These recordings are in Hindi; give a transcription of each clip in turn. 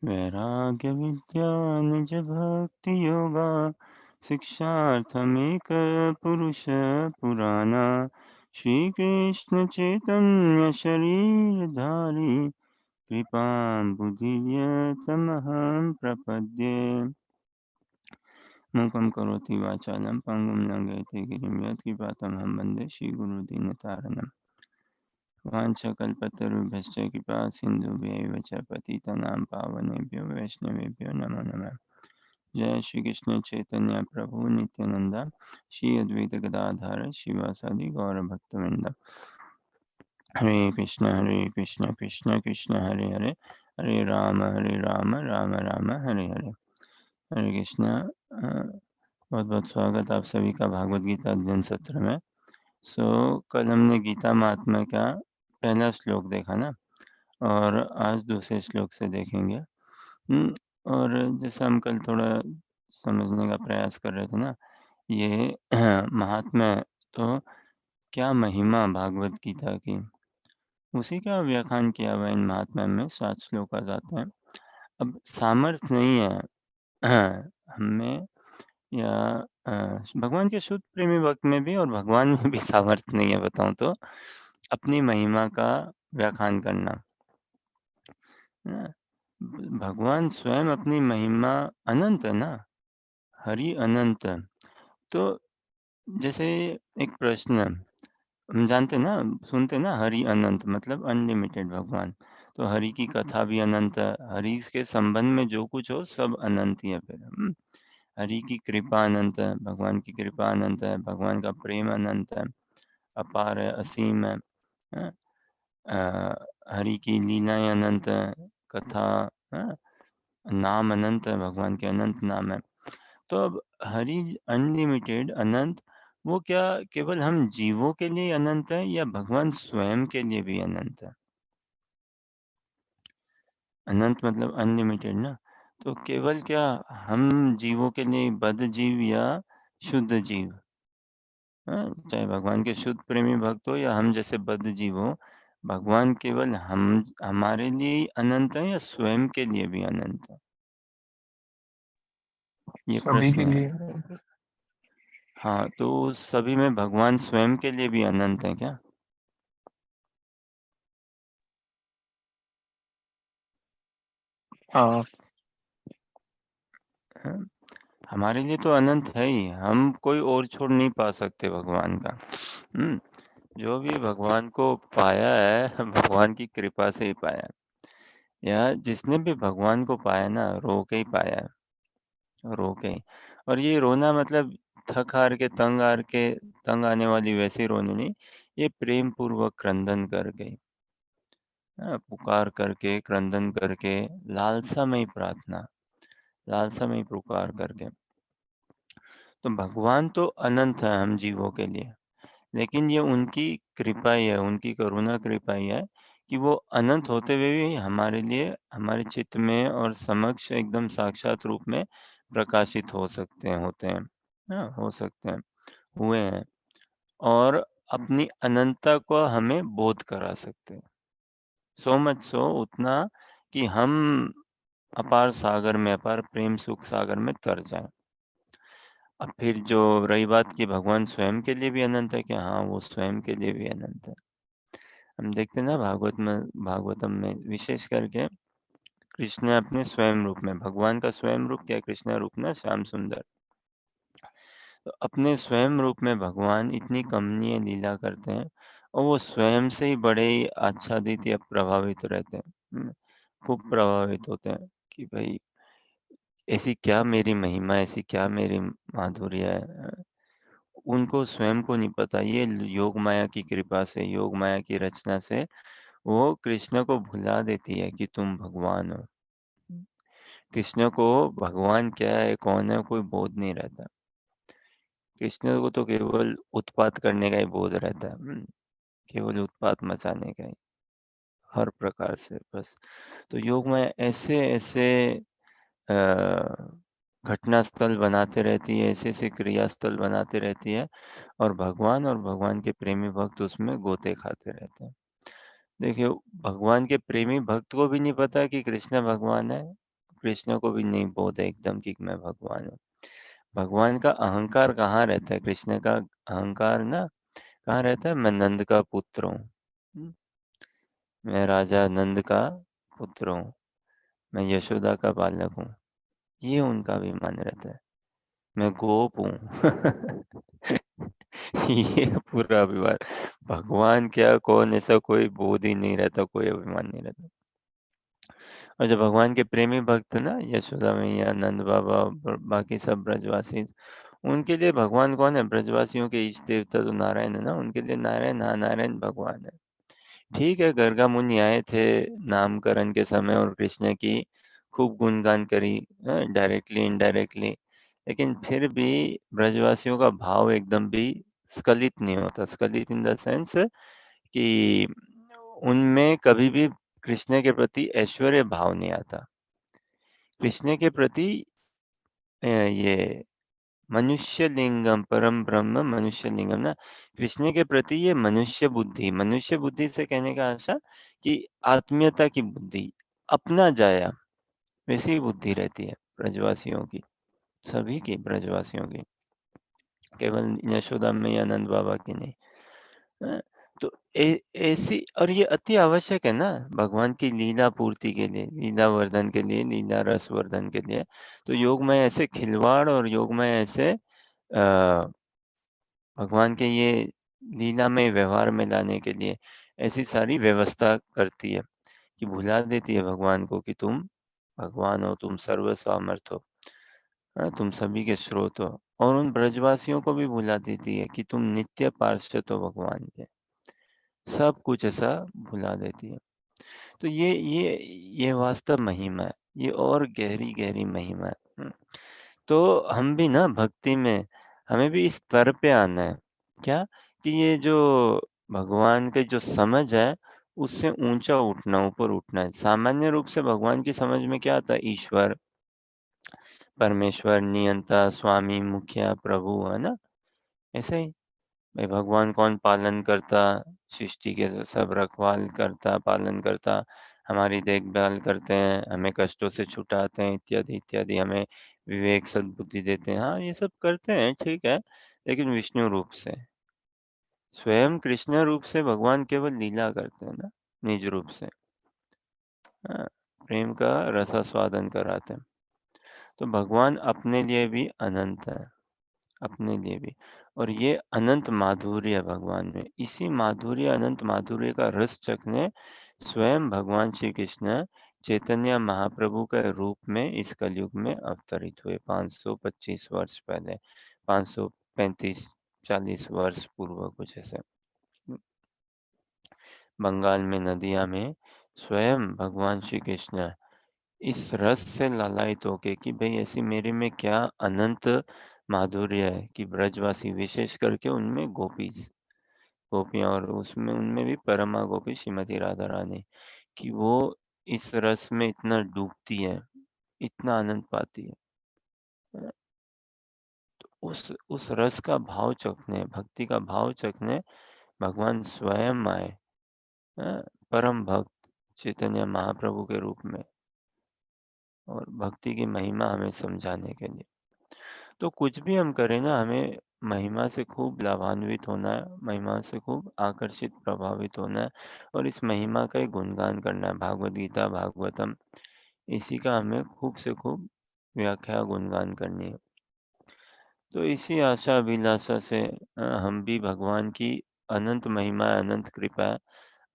वैराग्यविद्या निजभक्तियोगा शिक्षार्थमेकपुरुषपुराण श्रीकृष्णचैतन्यशरीरधारी कृपां बुद्धिर्यतमहं प्रपद्ये। मूकं करोति वाचालं पङ्गुं लङ्घयते गिरिं यत्कृपातमहं वन्दे श्रीगुरुदीनतारिणम्। वाञ्छकल्पतरुभ्यश्च कृपा सिन्धुभ्यैव च पतितनां पावनेभ्यो वैष्णवेभ्यो नमो नमः। जय श्री कृष्ण चैतन्य प्रभु नित्यानंद श्री अद्वैत गदाधर शिवासादि गौर भक्तवृंद। हरे कृष्ण कृष्ण कृष्ण हरे हरे हरे राम राम राम हरे हरे। हरे कृष्ण। बहुत बहुत स्वागत आप सभी का भागवत गीता अध्ययन सत्र में। कल हमने गीता महात्म्य का पहला श्लोक देखा ना, और आज दूसरे श्लोक से देखेंगे। और जैसे हम कल थोड़ा समझने का प्रयास कर रहे थे ना, ये महात्म्य तो क्या महिमा भागवत गीता की, उसी का व्याख्यान किया हुआ इन महात्म्य में 7 श्लोक आ जाते हैं। अब सामर्थ्य नहीं है हमें या भगवान के शुद्ध प्रेमी भक्त में भी और भगवान में भी सामर्थ्य नहीं है, बताऊं तो, अपनी महिमा का व्याख्यान करना। भगवान स्वयं अपनी महिमा अनंत है ना, हरि अनंत। तो जैसे एक प्रश्न हम जानते हैं ना, सुनते हैं ना, हरि अनंत मतलब अनलिमिटेड भगवान। तो हरि की कथा भी अनंत है, हरि के संबंध में जो कुछ हो सब अनंत ही है। फिर हरि की कृपा अनंत है, भगवान की कृपा अनंत है, भगवान का प्रेम अनंत है, अपार है, असीम है। हाँ? हरि की लीलाएं अनंत है, कथा, हाँ? नाम अनंत है, भगवान के अनंत नाम है। तो अब हरि अनलिमिटेड अनंत, वो क्या केवल हम जीवों के लिए अनंत है या भगवान स्वयं के लिए भी अनंत है? अनंत मतलब अनलिमिटेड ना। तो केवल क्या हम जीवों के लिए बद्ध जीव या शुद्ध जीव, हाँ? चाहे भगवान के शुद्ध प्रेमी भक्त हो या हम जैसे बद्ध जीव हो, भगवान केवल हम हमारे लिए ही अनंत है या स्वयं के लिए भी अनंत है? ये सभी प्रश्न के है। लिए। हाँ, तो सभी में भगवान स्वयं के लिए भी अनंत है क्या? हाँ, हाँ? हमारे लिए तो अनंत है ही, हम कोई और छोड़ नहीं पा सकते भगवान का। जो भी भगवान को पाया है भगवान की कृपा से ही पाया है, या जिसने भी भगवान को पाया ना, रो के ही पाया है, रो के ही। और ये रोना मतलब थक हार के तंग आने वाली वैसी रोनी नहीं, ये प्रेम पूर्वक क्रंदन करके, पुकार करके, क्रंदन करके, लालसा में ही प्रार्थना, लालसा में ही पुकार करके। तो भगवान तो अनंत है हम जीवों के लिए, लेकिन ये उनकी कृपा ही है, उनकी करुणा कृपा ही है कि वो अनंत होते हुए भी हमारे लिए, हमारे चित्त में और समक्ष एकदम साक्षात रूप में प्रकाशित हो सकते हैं, होते हैं, हाँ, हो सकते हैं, हुए हैं, और अपनी अनंतता को हमें बोध करा सकते हैं। सो मच सो, उतना कि हम अपार सागर में, अपार प्रेम सुख सागर में तर जाएं। अब फिर जो रही बात कि भगवान स्वयं के लिए भी अनंत है क्या? हाँ, वो स्वयं के लिए भी अनंत है। हम देखते हैं ना भागवतम में विशेष करके कृष्ण अपने स्वयं रूप में, भगवान का स्वयं रूप क्या, कृष्ण रूप ना श्याम सुंदर। तो अपने स्वयं रूप में भगवान इतनी कमनीय लीला करते हैं, और वो स्वयं से ही बड़े ही आच्छादित या प्रभावित रहते हैं। खूब प्रभावित होते हैं कि भाई ऐसी क्या मेरी महिमा, ऐसी क्या मेरी माधुर्य है। उनको स्वयं को नहीं पता, ये योग माया की कृपा से, योग माया की रचना से वो कृष्ण को भुला देती है कि तुम भगवान हो। कृष्ण को भगवान क्या है, कौन है, कोई बोध नहीं रहता। कृष्ण को तो केवल उत्पात करने का ही बोध रहता है। केवल उत्पात मचाने का ही, हर प्रकार से बस। तो योग माया ऐसे ऐसे अ, घटना स्थल बनाते रहती है, ऐसे ऐसे क्रियास्थल बनाते रहती है, और भगवान के प्रेमी भक्त उसमें गोते खाते रहते हैं। देखिए, भगवान के प्रेमी भक्त को भी नहीं पता कि कृष्ण भगवान है, कृष्ण को भी नहीं बोध है एकदम कि मैं भगवान हूँ। भगवान का अहंकार कहाँ रहता है? कृष्ण का अहंकार ना कहाँ रहता है? मैं नंद का पुत्र हूँ। मैं राजा नंद का पुत्र हूँ। मैं यशोदा का बालक हूँ। ये उनका अभिमान रहता है। मैं गोप हूँ। ये पूरा अभिमान। भगवान क्या कौन ऐसा कोई बोध ही नहीं रहता, कोई अभिमान नहीं रहता। और जो भगवान के प्रेमी भक्त ना यशोदा मैया, नंद बाबा और बाकी सब ब्रजवासी, उनके लिए भगवान कौन है? ब्रजवासियों के इष्ट देवता तो नारायण है ना, उनके लिए नारायण, हाँ नारायण भगवान है। ठीक है, गर्गा मुनि आए थे नामकरण के समय और कृष्ण की खूब गुणगान करी, डायरेक्टली इनडायरेक्टली, लेकिन फिर भी ब्रजवासियों का भाव एकदम भी स्खलित नहीं होता। स्खलित इन द सेंस कि उनमें कभी भी कृष्ण के प्रति ऐश्वर्य भाव नहीं आता। कृष्ण के प्रति ये मनुष्य लिंगम परम ब्रह्म मनुष्य लिंगम ना, कृष्ण के प्रति ये मनुष्य बुद्धि से कहने का आशा कि आत्मीयता की बुद्धि, अपना जाया वैसी बुद्धि रहती है ब्रजवासियों की, सभी की ब्रजवासियों की, केवल यशोदा में या नंद बाबा की नहीं। हाँ, तो ऐसी, और ये अति आवश्यक है ना भगवान की लीला पूर्ति के लिए, लीला वर्धन के लिए, लीला रस वर्धन के लिए। तो योग में ऐसे खिलवाड़ और योग में ऐसे भगवान के ये लीलामय व्यवहार में लाने के लिए ऐसी सारी व्यवस्था करती है कि भुला देती है भगवान को कि तुम भगवान हो, तुम सर्व सामर्थ हो, तुम सभी के स्रोत हो। और उन ब्रजवासियों को भी भुला देती है कि तुम नित्य पार्षद हो भगवान के। सब कुछ ऐसा भुला देती है। तो ये वास्तव महिमा है, ये और गहरी गहरी महिमा है। तो हम भी ना भक्ति में हमें भी इस स्तर पे आना है। क्या? कि ये जो भगवान की जो समझ है, उससे ऊंचा उठना, ऊपर उठना है। सामान्य रूप से भगवान की समझ में क्या आता है? ईश्वर, परमेश्वर, नियंता, स्वामी, मुखिया, प्रभु, है ना? ऐसे ही भाई भगवान कौन? पालन करता, सृष्टि के सब रखवाल करता, पालन करता, हमारी देखभाल करते हैं, हमें कष्टों से छुटाते हैं, इत्यादि इत्यादि, हमें विवेक सद्बुद्धि देते हैं। हाँ, ये सब करते हैं, ठीक है, लेकिन विष्णु रूप से। स्वयं कृष्ण रूप से भगवान केवल लीला करते हैं ना, निज रूप से। हाँ, प्रेम का रसास्वादन कराते हैं। तो भगवान अपने लिए भी अनंत है, अपने लिए भी। और ये अनंत माधुर्य है भगवान में। इसी माधुर्य, अनंत माधुर्य का रस चखने स्वयं भगवान श्री कृष्ण चैतन्य महाप्रभु के रूप में इस कलयुग में अवतरित हुए 525 वर्ष पहले, 535 40 वर्ष पूर्व कुछ ऐसे। बंगाल में नदिया में स्वयं भगवान श्री कृष्ण इस रस से लालायित होके कि भाई ऐसी मेरे में क्या अनंत माधुर्य है कि ब्रजवासी, विशेष करके उनमें गोपियां, और उसमें उनमें भी परमा गोपी श्रीमती राधा रानी, कि वो इस रस में इतना डूबती है, इतना आनंद पाती है। उस रस का भाव चखने, भक्ति का भाव चखने भगवान स्वयं आए, हाँ, परम भक्त चैतन्य महाप्रभु के रूप में, और भक्ति की महिमा हमें समझाने के लिए। तो कुछ भी हम करें ना, हमें महिमा से खूब लाभान्वित होना है, महिमा से खूब आकर्षित, प्रभावित होना है, और इस महिमा का ही गुणगान करना है। भागवत गीता, भागवतम, इसी का हमें खूब से खूब व्याख्या, गुणगान करनी है। तो इसी आशा अभिलाषा से हम भी भगवान की अनंत महिमा है, अनंत कृपा है।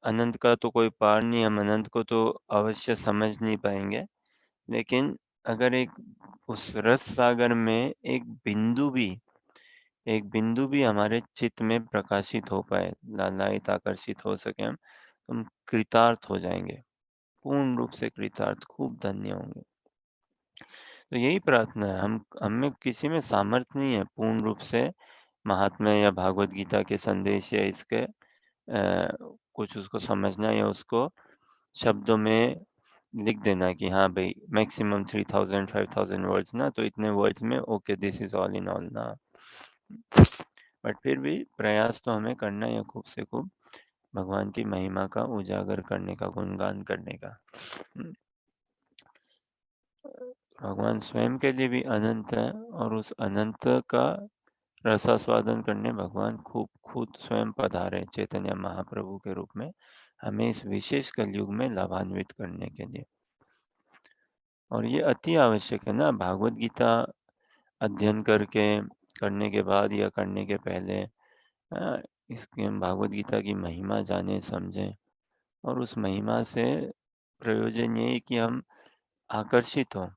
अनंत का तो कोई पार नहीं, हम अनंत को तो अवश्य समझ नहीं पाएंगे, लेकिन अगर एक उस रस सागर में एक बिंदु भी हमारे चित्त में प्रकाशित हो पाए, लालायित, आकर्षित हो सके हम कृतार्थ हो जाएंगे, पूर्ण रूप से कृतार्थ, खूब धन्य होंगे। तो यही प्रार्थना है। हम हमें किसी में सामर्थ्य नहीं है पूर्ण रूप से महात्मा या भागवत गीता के संदेश या इसके कुछ उसको समझना, या उसको शब्दों में लिख देना कि हाँ भाई मैक्सिमम 3000 5000 वर्ड्स ना, तो इतने वर्ड्स में okay, this is all in all ना। बट फिर भी प्रयास तो हमें करना है खूब से खूब भगवान की महिमा का उजागर करने का, गुणगान करने का। भगवान स्वयं के लिए भी अनंत है और उस अनंत का रसास्वादन करने भगवान खुद स्वयं पधारे चैतन्य महाप्रभु के रूप में हमें इस विशेष कलयुग में लाभान्वित करने के लिए। और ये अति आवश्यक है ना, भागवत गीता अध्ययन करने के बाद या करने के पहले इसकी हम भागवत गीता की महिमा जाने समझें और उस महिमा से प्रयोजन ये है कि हम आकर्षित हों,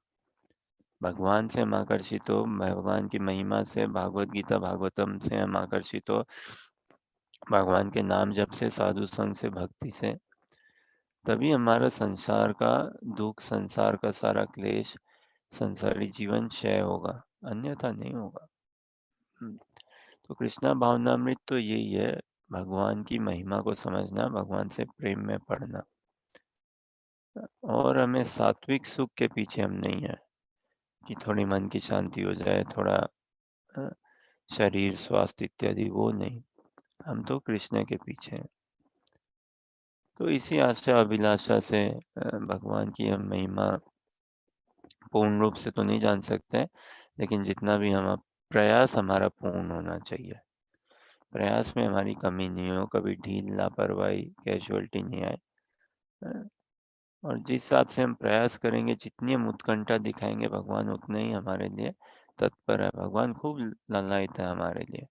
भगवान से हम आकर्षित हो, भगवान की महिमा से, भागवत गीता भागवतम से हम आकर्षित हो, भगवान के नाम जप से, साधु संग से, भक्ति से, तभी हमारा संसार का दुख, संसार का सारा क्लेश, संसारी जीवन क्षय होगा, अन्यथा नहीं होगा। तो कृष्णा भावनामृत तो यही है, भगवान की महिमा को समझना, भगवान से प्रेम में पड़ना। और हमें सात्विक सुख के पीछे हम नहीं है कि थोड़ी मन की शांति हो जाए, थोड़ा शरीर स्वास्थ्य इत्यादि, वो नहीं, हम तो कृष्ण के पीछे हैं। तो इसी आशा अभिलाषा से भगवान की हम महिमा पूर्ण रूप से तो नहीं जान सकते, लेकिन जितना भी हम प्रयास हमारा पूर्ण होना चाहिए, प्रयास में हमारी कमी नहीं हो, कभी ढील लापरवाही कैजुअलिटी नहीं आए। और जिस हिसाब से हम प्रयास करेंगे, जितनी हम उत्कंठा दिखाएंगे, भगवान उतने ही हमारे लिए तत्पर है। भगवान खूब लालायित है हमारे लिए,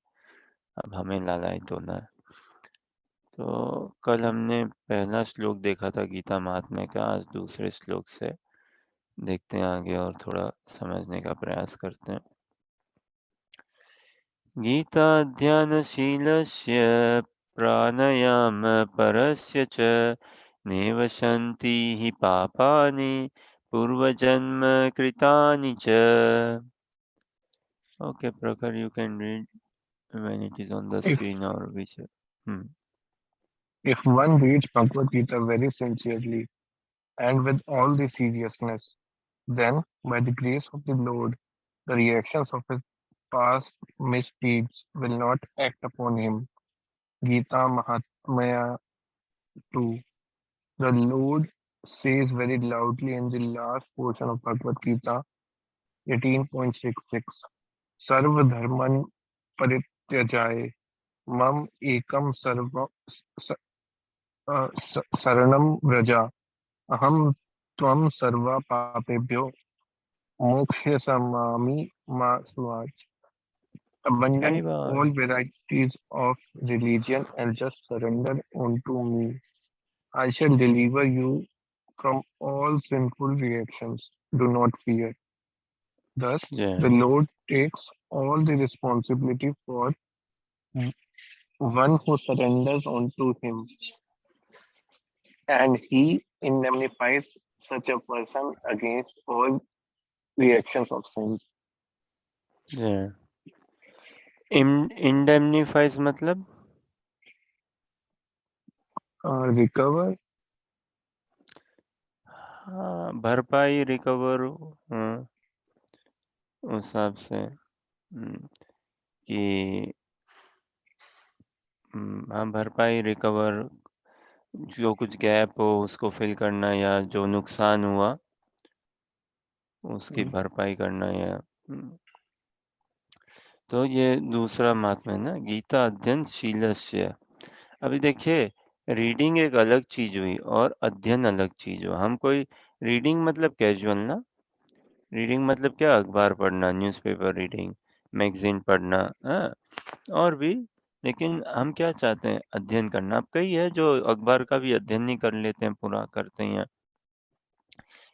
अब हमें लालायित होना है। तो कल हमने पहला श्लोक देखा था गीता महात्म्य का, आज दूसरे श्लोक से देखते हैं आगे और थोड़ा समझने का प्रयास करते हैं। गीताध्ययनशीलस्य प्राणायामपरस्य च निवसन्ति हि पापानि पूर्वजन्म कृतानि च। Okay, Prakhar, you can read when it is on the If screen or which. Hmm. if one reads Bhagavad Gita very sincerely and with all the seriousness, then by the grace of the Lord, the reactions of his past misdeeds will not act upon him. Gita Mahatmya 2. The Lord says very loudly in the last portion of Bhagavad Gita 18.66 सर्व धर्मन परित्यजाय मम एकम शरणम व्रजा अहम त्वं सर्व पापेभ्यो मोक्षयसामि मा शुभात्. Abandon Hari Bol. all varieties of religion and just surrender unto me. I shall deliver you from all sinful reactions. Do not fear. Thus, Yeah. the Lord takes all the responsibility for one who surrenders unto him, and he indemnifies such a person against all reactions of sin. Yeah. Indemnifies मतलब? Recover. हाँ, भरपाई, रिकवर, उस हिसाब से कि हाँ, भरपाई, रिकवर, जो कुछ गैप हो उसको फिल करना, या जो नुकसान हुआ उसकी भरपाई करना, या तो ये दूसरा महात्मा है ना, गीता अध्ययन शीलस्य। अभी देखिए, रीडिंग एक अलग चीज हुई और अध्ययन अलग चीज हुआ। हम कोई रीडिंग मतलब कैजुअल ना, रीडिंग मतलब क्या, अखबार पढ़ना, न्यूज़पेपर रीडिंग, मैगजीन पढ़ना, हाँ, और भी। लेकिन हम क्या चाहते हैं, अध्ययन करना। अब कई है जो अखबार का भी अध्ययन नहीं कर लेते हैं, पूरा करते हैं।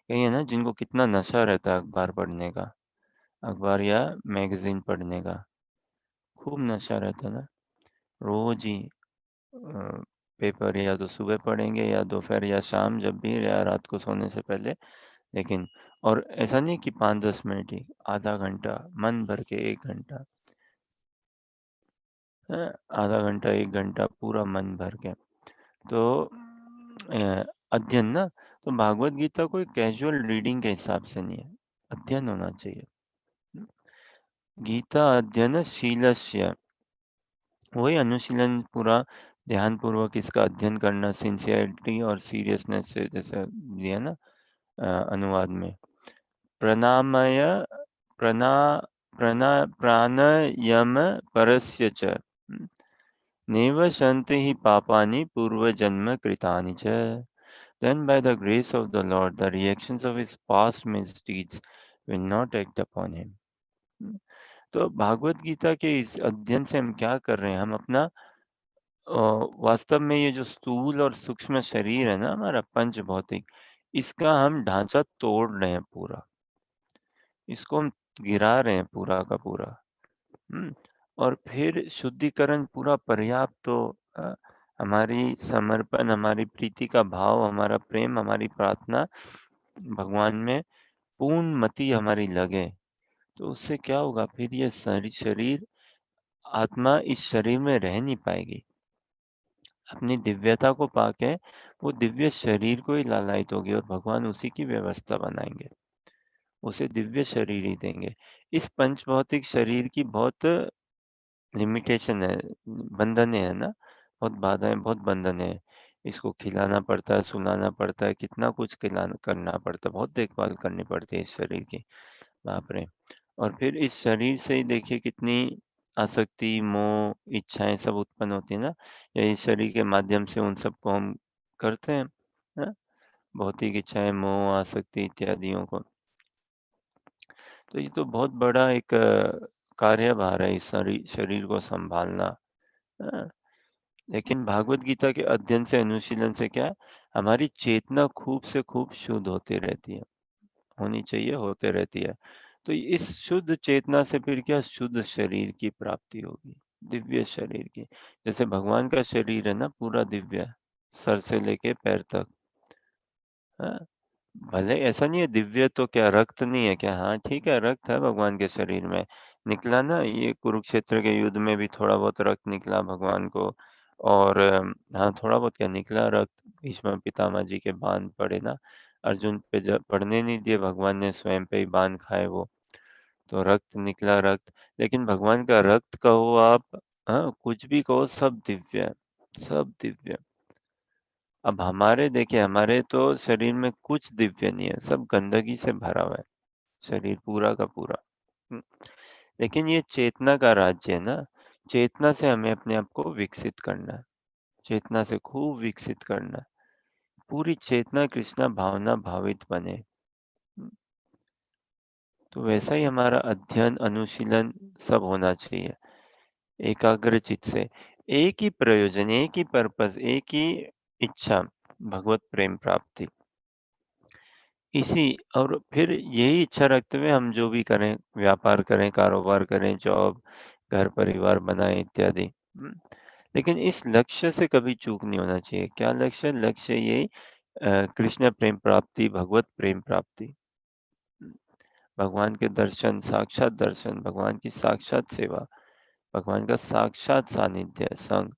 कई है ना जिनको कितना नशा रहता है अखबार पढ़ने का, अखबार या मैगजीन पढ़ने का खूब नशा रहता है ना। रोज ही पेपर या तो सुबह पढ़ेंगे या दोपहर या शाम, जब भी, या रात को सोने से पहले। लेकिन और ऐसा नहीं कि 5-10 मिनट ही, आधा घंटा मन भर के, 1 घंटा, आधा घंटा 1 घंटा पूरा मन भर के। तो अध्ययन ना, तो भागवत गीता कोई कैजुअल रीडिंग के हिसाब से नहीं है, अध्ययन होना चाहिए। गीता अध्ययन शीलस्य, वही अनुशीलन, पूरा ध्यान पूर्वक इसका अध्ययन करना, सिंसियरिटी और सीरियसनेस से, जैसे दिया ना अनुवाद में, प्रणामय प्रणा प्राणायाम परस्य च नैव सन्ति हि पापानि पूर्वजन्म कृतानि च। Then by the grace of the Lord, the reactions of his past misdeeds will not act upon him. तो भागवत गीता के इस अध्ययन से हम क्या कर रहे हैं? हम अपना वास्तव में ये जो स्थूल और सूक्ष्म शरीर है ना हमारा पंच भौतिक, इसका हम ढांचा तोड़ रहे हैं पूरा। इसको हम गिरा रहे हैं पूरा का पूरा। और फिर शुद्धिकरण पूरा पर्याप्त तो हमारी समर्पण, हमारी प्रीति का भाव, हमारा प्रेम, हमारी प्रार्थना भगवान में पूर्ण मति हमारी लगे, तो उससे क्या होगा? फिर ये शरीर आत्मा इस शरीर में रह नहीं पाएगी। अपनी दिव्यता को पाके वो दिव्य शरीर को ही लालायित होगी और भगवान उसी की व्यवस्था बनाएंगे, उसे दिव्य शरीर ही देंगे। इस पंच भौतिक शरीर की बहुत लिमिटेशन है, बंधने है ना, बहुत बाधाएं, बहुत बंधन है। इसको खिलाना पड़ता है, सुलाना पड़ता है, कितना कुछ खिलाना करना पड़ता है, बहुत देखभाल करनी पड़ती है इस शरीर की, बाप रे। और फिर इस शरीर से ही देखिए कितनी आसक्ति, मोह, इच्छाएं सब उत्पन्न होती है ना, या इस शरीर के माध्यम से उन सबको हम करते हैं ना? भौतिक इच्छाएं, मोह, आसक्ति इत्यादियों को। तो ये तो बहुत बड़ा एक कार्यभार है इस शरीर को संभालना। हाँ, लेकिन भागवत गीता के अध्ययन से, अनुशीलन से क्या है? हमारी चेतना खूब से खूब शुद्ध होती रहती है, होनी चाहिए, होते रहती है। तो इस शुद्ध चेतना से फिर क्या? शुद्ध शरीर की प्राप्ति होगी, दिव्य शरीर की। जैसे भगवान का शरीर है ना, पूरा दिव्य है, सर से लेके पैर तक। हाँ, भले ऐसा नहीं है दिव्य तो क्या रक्त नहीं है क्या? हाँ ठीक है, रक्त है भगवान के शरीर में, निकला ना, ये कुरुक्षेत्र के युद्ध में भी थोड़ा बहुत रक्त निकला भगवान को। और हाँ, थोड़ा बहुत क्या निकला रक्त, भीष्म पितामह जी के बाण पड़े ना, अर्जुन पे जब पड़ने नहीं दिए, भगवान ने स्वयं पे ही बाण खाए वो, तो रक्त निकला रक्त। लेकिन भगवान का रक्त कहो आप, हाँ कुछ भी कहो, सब दिव्य है, सब दिव्य। अब हमारे देखिए, हमारे तो शरीर में कुछ दिव्य नहीं है, सब गंदगी से भरा हुआ है शरीर पूरा का पूरा। हुँ, लेकिन ये चेतना का राज्य है ना, चेतना से हमें अपने आप को विकसित करना है, चेतना से खूब विकसित करना है। पूरी चेतना कृष्णा भावना भावित बने। हुँ, तो वैसा ही हमारा अध्ययन, अनुशीलन सब होना चाहिए, एकाग्रचित्त से। एक ही प्रयोजन, एक ही पर्पस, एक ही इच्छा, भगवत प्रेम प्राप्ति। इसी और फिर यही इच्छा रखते हुए हम जो भी करें, व्यापार करें, कारोबार करें, जॉब, घर परिवार बनाएँ इत्यादि। लेकिन इस लक्ष्य से कभी चूक नहीं होना चाहिए। क्या लक्ष्य? लक्ष्य यही कृष्ण प्रेम प्राप्ति, भगवत प्रेम प्राप्ति। हुँ, भगवान के दर्शन, साक्षात दर्शन, भगवान की साक्षात सेवा, भगवान का साक्षात सानिध्य, संग।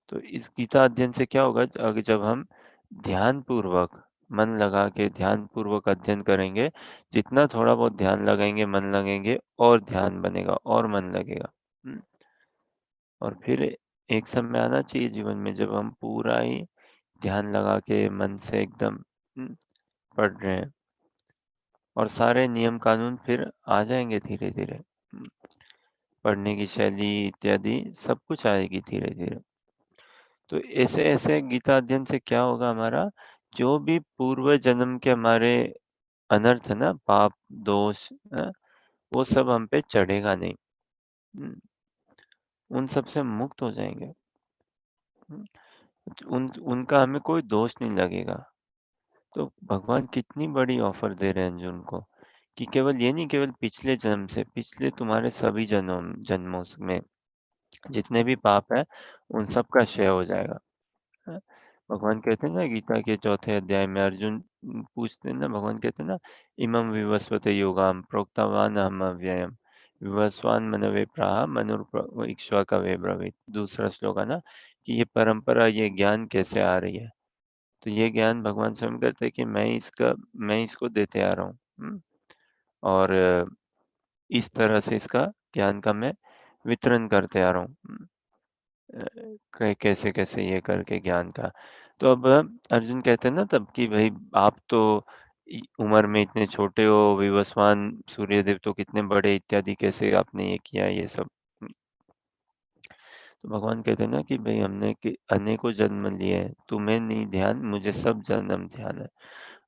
तो इस गीता अध्ययन से क्या होगा? जब हम ध्यानपूर्वक, मन लगा के ध्यानपूर्वक अध्ययन करेंगे, जितना थोड़ा बहुत ध्यान लगाएँगे, मन लगेंगे और ध्यान बनेगा और मन लगेगा। हुँ, और फिर एक समय आना चाहिए जीवन में जब हम पूरा ही ध्यान लगा के मन से एकदम पढ़ रहे हैं, और सारे नियम कानून फिर आ जाएँगे धीरे-धीरे। पढ़ने की शैली इत्यादि सब कुछ आएगी धीरे-धीरे। तो ऐसे-ऐसे गीता अध्ययन से क्या होगा हमारा, जो भी पूर्व जन्म के हमारे अनर्थ है ना, पाप, दोष, वो सब हम पे चढ़ेगा नहीं। हुँ, उन सब से मुक्त हो जाएँगे। हुँ, उनका हमें कोई दोष नहीं लगेगा। तो भगवान कितनी बड़ी ऑफ़र दे रहे हैं अर्जुन को, कि केवल ये नहीं, केवल पिछले जन्म से, पिछले तुम्हारे सभी जन्मों में जितने भी पाप हैं, उन सब का क्षय हो जाएगा। हाँ, भगवान कहते हैं ना गीता के चौथे अध्याय में, अर्जुन पूछते हैं ना, भगवान कहते हैं ना, इमं विवस्वते योगाम प्रोक्तवान अहम अव्ययम विवस्वान मनवे प्राह मनुर इक्ष्वाकवे ब्रवीत। दूसरा श्लोक है ना, कि ये परंपरा, ये ज्ञान कैसे आ रही है? तो ये ज्ञान भगवान स्वयं कहते हैं कि मैं इसको देते आ रहा हूँ। और इस तरह से इसका ज्ञान का मैं वितरण करते आ रहा हूँ। कैसे कैसे ये करके ज्ञान का, तो अब अर्जुन कहते हैं ना तब कि भई आप तो उम्र में इतने छोटे हो, विवस्वान सूर्यदेव तो कितने बड़े इत्यादि कैसे आपने ये किया ये सब। तो भगवान कहते हैं ना कि भई हमने कि अनेकों जन्म लिए हैं, तुम्हें नहीं ध्यान, मुझे सब जन्म ध्यान है।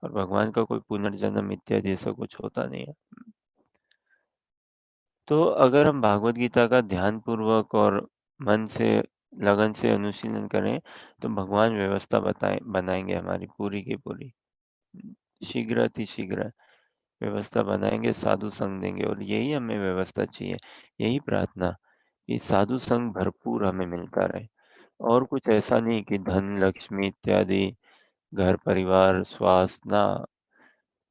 और भगवान का कोई पुनर्जन्म इत्यादि ऐसा कुछ होता नहीं है। तो अगर हम भागवत गीता का ध्यानपूर्वक और मन से लगन से अनुशीलन करें, तो भगवान व्यवस्था बनाएँगे हमारी पूरी की पूरी। शीघ्र अतिशीघ्र व्यवस्था बनाएँगे, साधु संग देंगे और यही हमें व्यवस्था चाहिए। यही प्रार्थना कि साधु संग भरपूर हमें मिलता रहे और कुछ ऐसा नहीं कि धन, लक्ष्मी इत्यादि, घर परिवार, स्वास्थ्य ना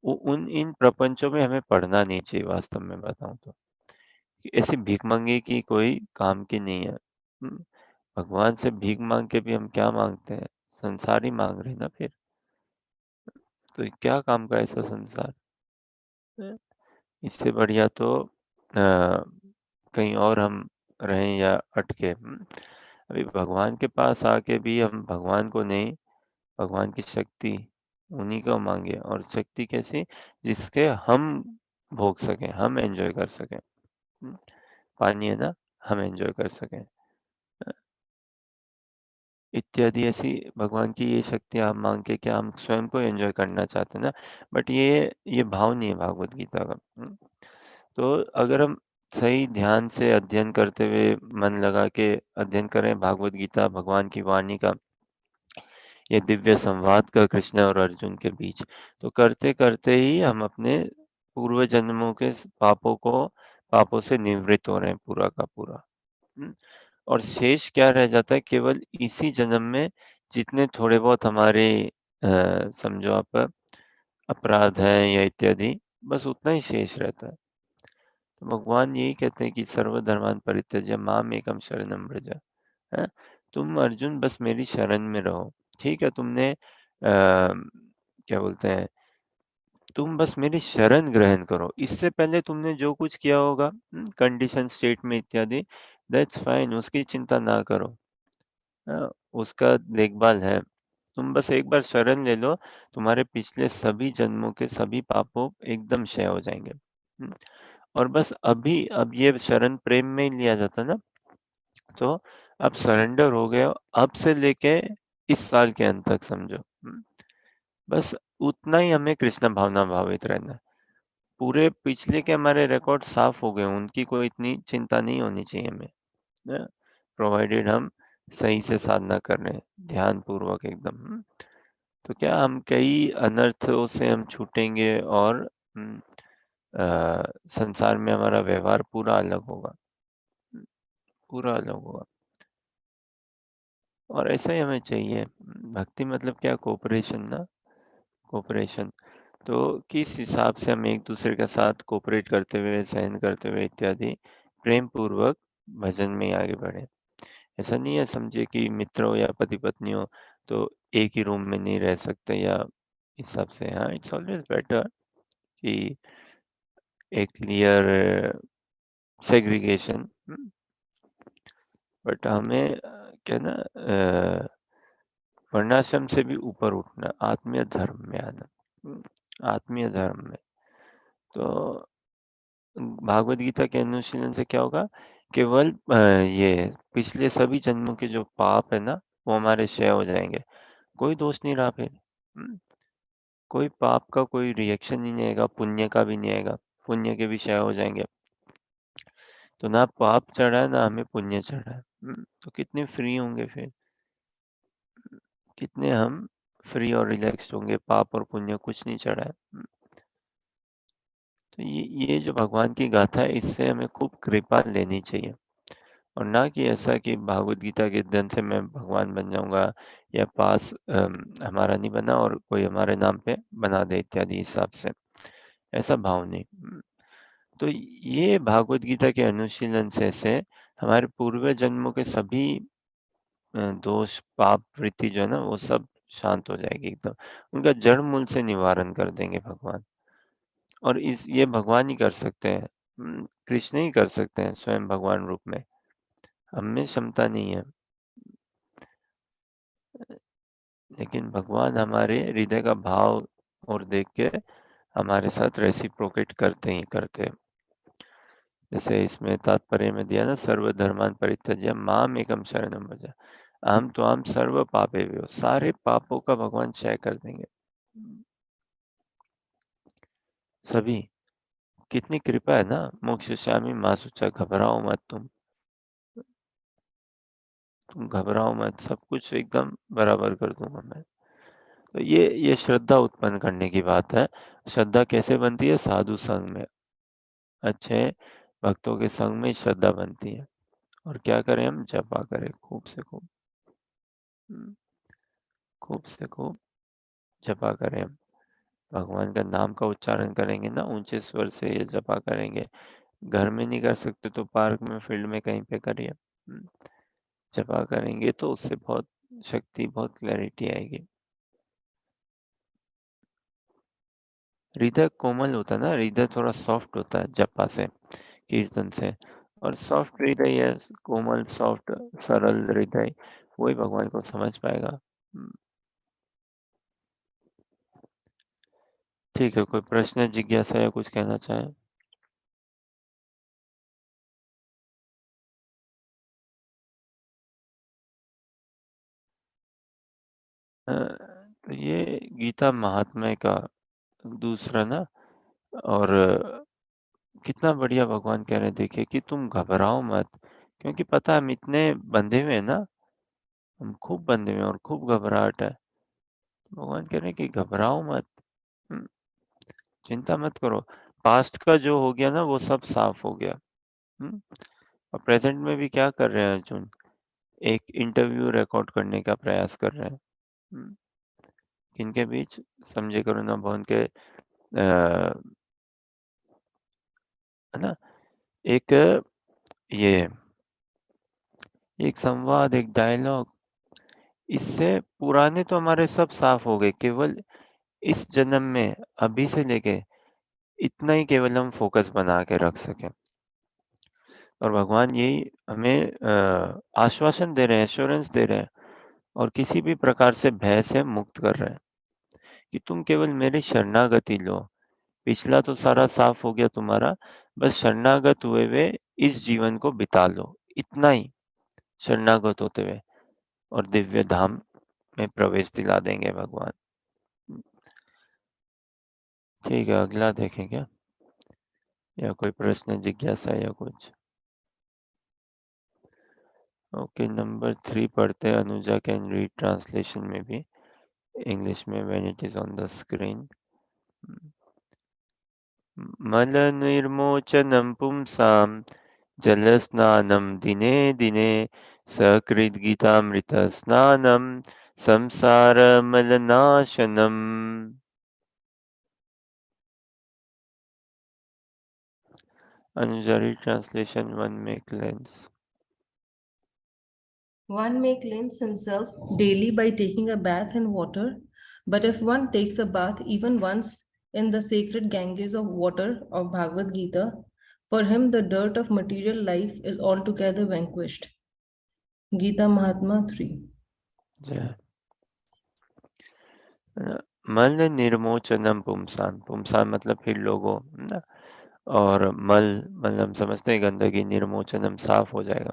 उ उन इन प्रपंचों में हमें पड़ना नहीं चाहिए वास्तव में बताऊँ तो। कि ऐसी भीख माँगे की कोई काम की नहीं है। भगवान से भीख माँग के भी हम क्या माँगते हैं? संसार ही माँग रहे हैं ना फिर। तो ये क्या काम का ऐसा संसार? है? इससे बढ़िया तो कहीं और हम रहें या अटके। अभी भगवान के पास आके भी हम भगवान को नहीं, भगवान की शक्ति उन्हीं को माँगे और शक्ति कैसी? जिसके हम भोग सकें, हम एन्जॉय कर सकें। हुँ, पानी है ना, हम एन्जॉय कर सकें। इत्यादि ऐसी भगवान की ये शक्तियाँ हम माँग के क्या हम स्वयं को एन्जॉय करना चाहते हैं ना, बट ये भाव नहीं है भागवत गीता का। तो अगर हम सही ध्यान से अध्ययन करते हुए मन लगा के अध्ययन करें भागवत गीता, भगवान की वाणी का, ये दिव्य संवाद का कृष्ण और अर्जुन के बीच, तो करते-करते ही हम अपने पूर्व जन्मों के पापों से निवृत्त हो रहे हैं पूरा का पूरा। हुँ? और शेष क्या रह जाता है केवल इसी जन्म में जितने थोड़े बहुत हमारे समझो आप अपराध हैं या इत्यादि, बस उतना ही शेष रहता है। तो भगवान यही कहते हैं कि सर्वधर्मान् परित्यज्य माम एकम शरणं व्रज। हैं? तुम अर्जुन बस मेरी शरण में रहो। ठीक है तुमने क्या बोलते हैं, तुम बस मेरी शरण ग्रहण करो। इससे पहले तुमने जो कुछ किया होगा कंडीशन स्टेट में इत्यादि, दैट्स फाइन उसकी चिंता ना करो। उसका देखभाल है। तुम बस एक बार शरण ले लो, तुम्हारे पिछले सभी जन्मों के सभी पापों एकदम क्षय हो जाएँगे। और बस अभी अब ये शरण प्रेम में ही लिया जाता है ना, तो अब सरेंडर हो गए हो, अब से लेके इस साल के अंत तक समझो। बस उतना ही हमें कृष्ण भावना भावित रहना है। पूरे पिछले के हमारे रिकॉर्ड साफ हो गए, उनकी कोई इतनी चिंता नहीं होनी चाहिए हमें। प्रोवाइडेड हम सही से साधना कर रहे हैं, ध्यानपूर्वक एकदम। तो क्या हम कई अनर्थों से हम छूटेंगे और संसार में हमारा व्यवहार पूरा अलग होगा, हुँ, पूरा अलग होगा। और ऐसा ही हमें चाहिए। भक्ति मतलब क्या कोऑपरेशन ना, कोऑपरेशन। तो किस हिसाब से हम एक-दूसरे के साथ कोऑपरेट करते हुए, सहन करते हुए इत्यादि प्रेम पूर्वक भजन में आगे बढ़ें। ऐसा नहीं है समझिए कि मित्र हो या पति-पत्नी हो, तो एक ही रूम में नहीं रह सकते या इस हिसाब से हाँ, इट्स ऑलवेज़ बेटर कि एक क्लियर सेग्रीगेशन बट हमें क्या है ना वर्णाश्रम से भी ऊपर उठना, आत्मीय धर्म में आना। आत्मीय धर्म में। तो भागवत गीता के अनुशीलन से क्या होगा? केवल ये पिछले सभी जन्मों के जो पाप है ना, वो हमारे क्षय हो जाएँगे। कोई दोष नहीं रहा फिर। कोई पाप का कोई रिएक्शन ही नहीं आएगा, पुण्य का भी नहीं आएगा। पुण्य के भी क्षय हो जाएँगे। तो ना पाप चढ़ा है, ना हमें पुण्य चढ़ा है। तो कितने फ्री होंगे फिर। कितने हम फ्री और रिलैक्स्ड होंगे, पाप और पुण्य कुछ नहीं चढ़ा है। तो ये जो भगवान की गाथा है, इससे हमें खूब कृपा लेनी चाहिए। और ना कि ऐसा कि भागवत गीता के अध्ययन से मैं भगवान बन जाऊँगा या पास हमारा नहीं बना और कोई हमारे नाम पे बना दे इत्यादि हिसाब से, ऐसा भाव नहीं। तो ये भागवत गीता के अनुशीलन से हमारे पूर्व जन्मों के सभी दोष, पाप, वृत्ति जो है ना वो सब शांत हो जाएगी एकदम। उनका जड़ मूल से निवारण कर देंगे भगवान। और इस ये भगवान ही कर सकते हैं। कृष्ण ही कर सकते हैं स्वयं भगवान रूप में। हम में क्षमता नहीं है। लेकिन भगवान हमारे हृदय का भाव और देख के हमारे साथ रेसिप्रोकेट करते ही करते हैं। जैसे इसमें तात्पर्य में दिया ना, सर्वधर्मान् परित्यज्य माम एकम शरणम व्रज, अहम त्वाम सर्व पापेभ्यो, सारे पापों का भगवान क्षय कर देंगे। सभी, कितनी कृपा है ना। मोक्षयिष्यामि मा शुचः, घबराओ मत तुम घबराओ मत, सब कुछ एकदम बराबर कर दूंगा मैं। तो ये श्रद्धा उत्पन्न करने की बात है। श्रद्धा कैसे बनती है? साधु संग में, अच्छे भक्तों के संग में श्रद्धा बनती है। और क्या करें हम? जपा करें खूब से खूब, हम्म, खूब से खूब जपा करें हम। भगवान का नाम का उच्चारण करेंगे ना, ऊंचे स्वर से ये जपा करेंगे। घर में नहीं कर सकते तो पार्क में, फील्ड में कहीं पे करिए। जपा करेंगे तो उससे बहुत शक्ति, बहुत क्लैरिटी आएगी। हृदय कोमल होता है ना, हृदय थोड़ा सॉफ्ट होता है जपा से, कीर्तन से। और सॉफ्ट हृदय है, कोमल सॉफ्ट सरल हृदय, वही भगवान को समझ पाएगा। ठीक है, कोई प्रश्न, जिज्ञासा या कुछ कहना चाहे? तो ये गीता महात्म्य का दूसरा ना, और कितना बढ़िया भगवान कह रहे हैं, देखिए कि तुम घबराओ मत, क्योंकि पता है हम इतने बंधे हुए हैं ना, हम खूब बंधे हुए हैं और खूब घबराहट है। भगवान कह रहे हैं कि घबराओ मत, हम्म, चिंता मत करो। पास्ट का जो हो गया ना, वो सब साफ हो गया। और प्रेजेंट में भी क्या कर रहे हैं अर्जुन? एक इंटरव्यू रिकॉर्ड करने का प्रयास कर रहे हैं। हम्म, किनके बीच? समझे करुणा भवन के है ना, एक ये एक संवाद, एक डायलॉग, इससे पुराने तो हमारे सब साफ हो गए। केवल इस जन्म में, अभी से लेके इतना ही केवल हम फोकस बना के रख सकें। और भगवान यही हमें आश्वासन दे रहे हैं, एश्योरेंस दे रहे हैं, और किसी भी प्रकार से भय से मुक्त कर रहे हैं कि तुम केवल मेरी शरणागति लो। पिछला तो सारा साफ हो गया तुम्हारा, बस शरणागत हुए हुए इस जीवन को बिता लो, इतना ही। शरणागत होते हुए और दिव्य धाम में प्रवेश दिला देंगे भगवान। ठीक है, अगला देखें क्या, या कोई प्रश्न, जिज्ञासा या कुछ? ओके, नंबर 3 पढ़ते हैं। अनुजा कैन रीड ट्रांसलेशन में भी, इंग्लिश में, when it is on the screen. मलनिर्मोचनं पुंसां जलस्नानं दिने दिने, सकृद्गीतामृतस्नानं संसारमलनाशनम्। Anuja, read translation 1, make lens. One may cleanse himself daily by taking a bath in water, but if one takes a bath even once in the sacred Ganges of water of Bhagavad Gita, for him the dirt of material life is altogether vanquished. Gita Mahatma 3. जय। मल निर्मोचनम पुंसान, पुंसान मतलब फिर लोगों, ना। और मल, मल हम समझते हैं गंदगी, निर्मोचनम साफ हो जाएगा।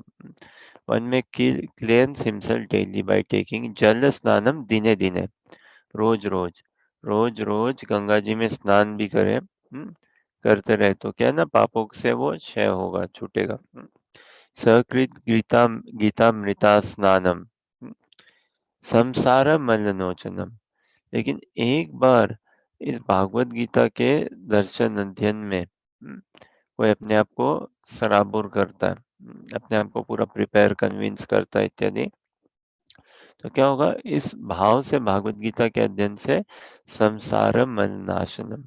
वन में क्लींस हिमसेल्फ डेली बाय टेकिंग जल स्नानम दिने दिने, रोज रोज, रोज रोज गंगा जी में स्नान भी करें, करते रहे तो क्या है ना, पापों से वो क्षय होगा, छूटेगा। सकृत गीता गीतामृता स्नानम, संसार मलनोचनम। लेकिन एक बार इस भागवत गीता के दर्शन अध्ययन में कोई अपने आप को सराबोर करता है, अपने आप को पूरा प्रिपेयर, कन्विंस करता है इत्यादि, तो क्या होगा? इस भाव से, भागवत गीता के अध्ययन से, संसार मलनाशनम,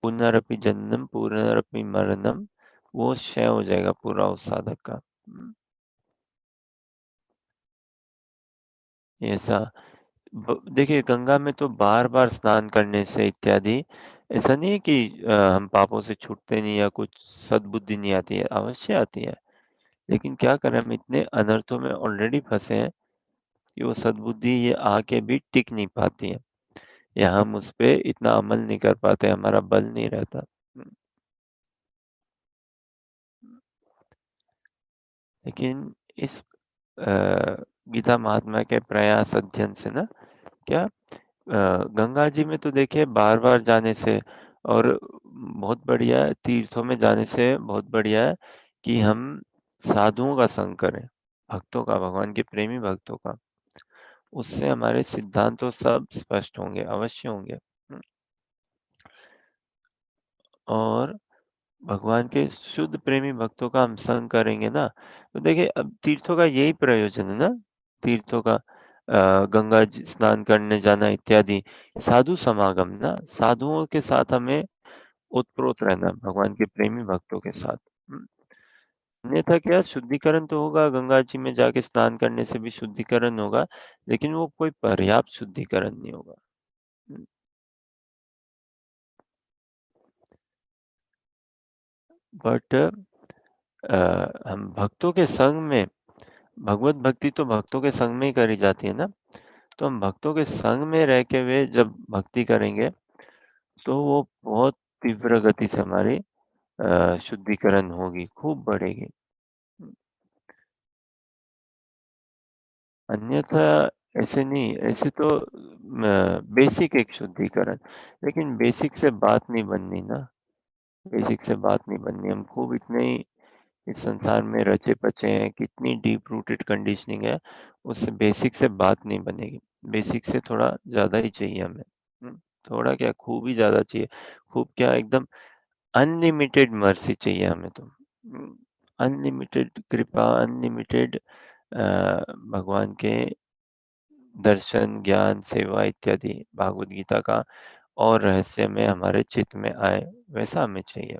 पुनरपि जन्म पुनरपि मरणम, वो क्षय हो जाएगा पूरा उस साधक का। ऐसा देखिए, गंगा में तो बार बार स्नान करने से इत्यादि, ऐसा नहीं है कि हम पापों से छूटते नहीं या कुछ सद्बुद्धि नहीं आती है, अवश्य आती है। लेकिन क्या करें, हम इतने अनर्थों में ऑलरेडी फंसे हैं कि वो सद्बुद्धि ये आके भी टिक नहीं पाती है या हम उस पे इतना अमल नहीं कर पाते, हमारा बल नहीं रहता। लेकिन इस गीता महात्मा के प्रयास अध्ययन से ना क्या गंगा जी में तो देखिए बार-बार जाने से और बहुत बढ़िया है, तीर्थों में जाने से बहुत बढ़िया है कि हम साधुओं का संग करें, भक्तों का, भगवान के प्रेमी भक्तों का। उससे हमारे सिद्धांत तो सब स्पष्ट होंगे, अवश्य होंगे। हुँ, और भगवान के शुद्ध प्रेमी भक्तों का हम संग करेंगे ना, तो देखिए अब तीर्थों का यही प्रयोजन है ना, तीर्थों का गंगा जी स्नान करने जाना इत्यादि, साधु समागम ना, साधुओं के साथ हमें ओतप्रोत रहना, भगवान के प्रेमी भक्तों के साथ। हुँ, अन्यथा क्या शुद्धिकरण तो होगा, गंगा जी में जाके स्नान करने से भी शुद्धिकरण होगा, लेकिन वो कोई पर्याप्त शुद्धिकरण नहीं होगा। हुँ, बट हम भक्तों के संग में भगवत भक्ति तो भक्तों के संग में ही करी जाती है ना, तो हम भक्तों के संग में रह के वे जब भक्ति करेंगे, तो वो बहुत तीव्र गति से हमारी शुद्धिकरण होगी, खूब बढ़ेगी। अन्यथा ऐसे नहीं, ऐसे तो बेसिक एक शुद्धिकरण, लेकिन बेसिक से बात नहीं बननी ना, बेसिक से बात नहीं बननी। हम खूब इतने ही इस संसार में रचे-पचे हैं, कितनी डीप रूटेड कंडीशनिंग है, उससे बेसिक से बात नहीं बनेगी। बेसिक से थोड़ा ज़्यादा ही चाहिए हमें। हुँ, थोड़ा क्या खूब ही ज़्यादा चाहिए। खूब क्या एकदम अनलिमिटेड मर्सी चाहिए हमें तो। अनलिमिटेड कृपा, अनलिमिटेड भगवान के दर्शन, ज्ञान, सेवा इत्यादि भागवत गीता का और रहस्य में हमारे चित्त में आए, वैसा हमें चाहिए।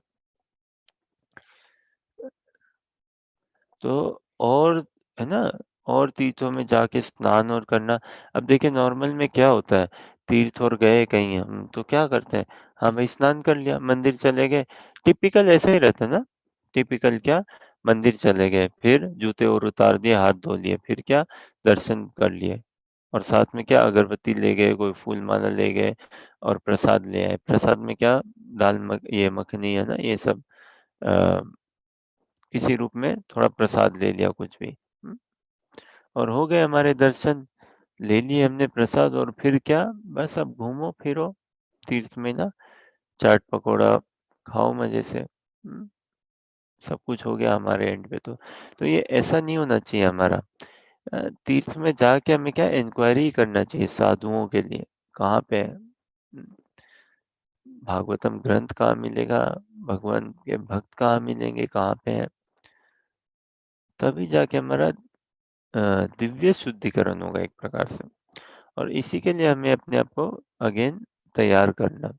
तो और है ना? और तीर्थों में जाके स्नान और करना अब देखिए नॉर्मल में क्या होता है, तीर्थ और गए कहीं हम तो क्या करते हैं, हाँ भाई स्नान कर लिया, मंदिर चले गए, टिपिकल ऐसे ही रहता है ना? टिपिकल क्या? मंदिर चले गए, फिर जूते और उतार दिए, हाथ धो लिए, फिर क्या? दर्शन कर लिए और साथ में क्या अगरबत्ती ले गए, कोई फूल माला ले गए और प्रसाद ले आए। प्रसाद में क्या? दाल ये मखनी है ना, ये सब अ किसी रूप में थोड़ा प्रसाद ले लिया कुछ भी। और हो गए हमारे दर्शन, ले लिए हमने प्रसाद और फिर क्या बस अब घूमो फिरो तीर्थ में ना, चाट पकौड़ा खाओ मज़े से। सब कुछ हो गया हमारे एंड पे तो। तो ये ऐसा नहीं होना चाहिए हमारा। तीर्थ में जाके हमें क्या इंक्वायरी करना चाहिए साधुओं के लिए, कहाँ पे है? भागवतम ग्रंथ कहाँ मिलेगा? भगवान के भक्त कहाँ मिलेंगे? कहाँ पे हैं? तभी जाके हमारा दिव्य शुद्धिकरण होगा एक प्रकार से और इसी के लिए हमें अपने आप को अगेन तैयार करना,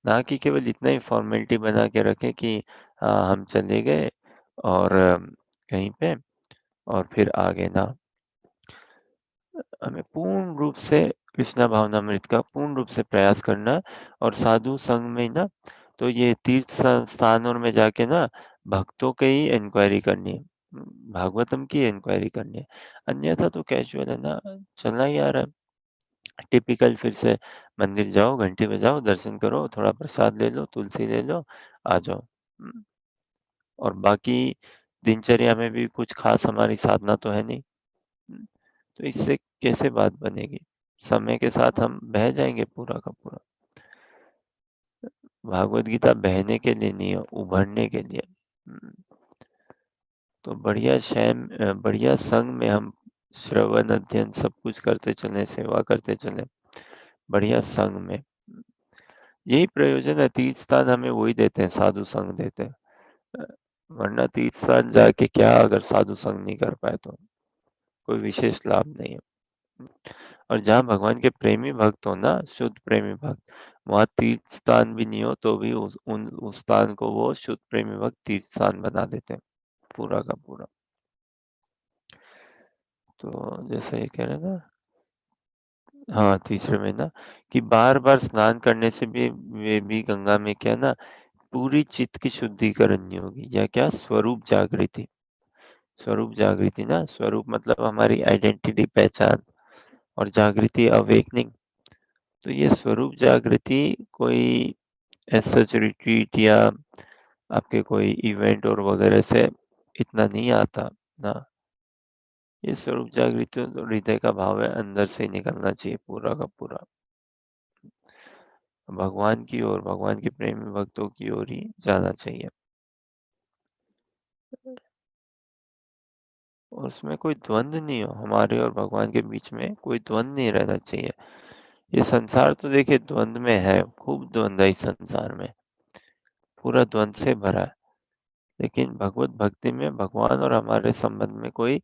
ना कि केवल इतना ही फॉर्मेलिटी बना के रखें कि हाँ, हम चले गए और कहीं पे और फिर आगे ना। हमें पूर्ण रूप से कृष्णा भावनामृत का पूर्ण रूप से प्रयास करना है और साधु संग में ना तो ये तीर्थ संस्थानों में जाके ना भक्तों की ही इंक्वायरी करनी है। भागवतम की इंक्वायरी करनी है। अन्यथा तो कैजुअल है ना, चलना ही आ रहा है। टिपिकल फिर से मंदिर जाओ, घंटी बजाओ, दर्शन करो, थोड़ा प्रसाद ले लो, तुलसी ले लो, आ जाओ। और बाकी दिनचर्या में भी कुछ खास हमारी साधना तो है नहीं। तो इससे कैसे बात बनेगी? समय के साथ हम बह जाएँगे पूरा का पूरा। भागवत गीता बहने के लिए नहीं है, उभरने के लिए। हुँ, तो बढ़िया संग में हम श्रवण, अध्ययन सब कुछ करते चलें, सेवा करते चलें, बढ़िया संग में। यही प्रयोजन है, तीर्थ स्थान हमें वही देते हैं, साधु संग देते हैं। अ, वरना तीर्थ स्थान जाके क्या अगर साधु संग नहीं कर पाए तो, कोई विशेष लाभ नहीं है। और जहाँ भगवान के प्रेमी भक्त हो ना, शुद्ध प्रेमी भक्त, वहाँ तीर्थ स्थान भी नहीं हो तो भी उस स्थान को वो शुद्ध प्रेमी भक्त तीर्थ स्थान बना देते हैं, पूरा का पूरा। तो जैसे ये कह रहे हैं ना हाँ, तीसरे में ना कि बार-बार स्नान करने से भी वे भी गंगा में क्या ना पूरी चित्त की शुद्धिकरण नहीं होगी या क्या स्वरूप जागृति। स्वरूप जागृति ना, स्वरूप मतलब हमारी आइडेंटिटी, पहचान, और जागृति अवेकनिंग। तो ये स्वरूप जागृति कोई ऐसा रिट्रीट या आपके कोई इवेंट और वगैरह से इतना नहीं आता ना। ये स्वरूप जागृति तो हृदय का भाव है, अंदर से निकलना चाहिए पूरा का पूरा, भगवान की ओर, भगवान के प्रेमी भक्तों की ओर ही जाना चाहिए। और उसमें कोई द्वंद्व नहीं हो, हमारे और भगवान के बीच में कोई द्वंद्व नहीं रहना चाहिए। ये संसार तो देखिए द्वंद्व में है, खूब द्वंद्व है इस संसार में, पूरा द्वंद्व से भरा है। लेकिन भगवत भक्ति में भगवान और हमारे संबंध में कोई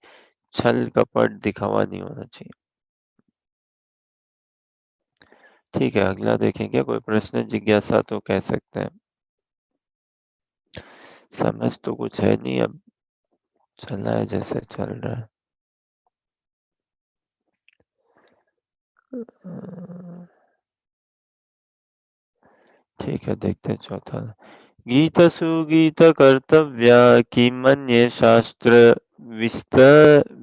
छल कपट दिखावा नहीं होना चाहिए। ठीक है, अगला देखेंगे। कोई प्रश्न जिज्ञासा तो कह सकते हैं। समझ तो कुछ है नहीं, अब चलना है जैसे चल रहा है। ठीक है, देखते हैं चौथा। गीता सुगीत कर्तव्या किमन्ये शास्त्र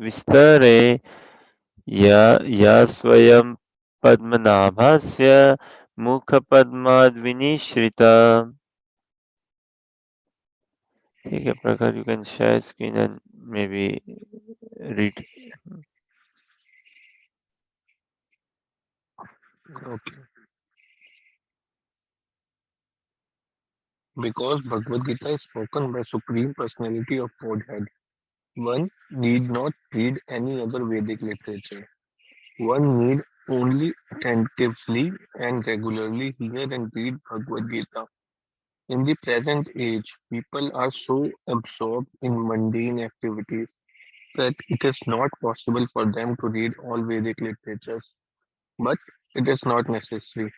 विस्तरे या स्वयं पद्मनाभस्य मुखपद्माद्विनिश्रिता। ठीक है, प्रखर, you can share screen and maybe read. Okay. Because Bhagavad Gita is spoken by Supreme Personality of Godhead, one need not read any other Vedic literature. One need only attentively and regularly hear and read Bhagavad Gita. In the present age, people are so absorbed in mundane activities that it is not possible for them to read all Vedic literatures. But it is not necessary.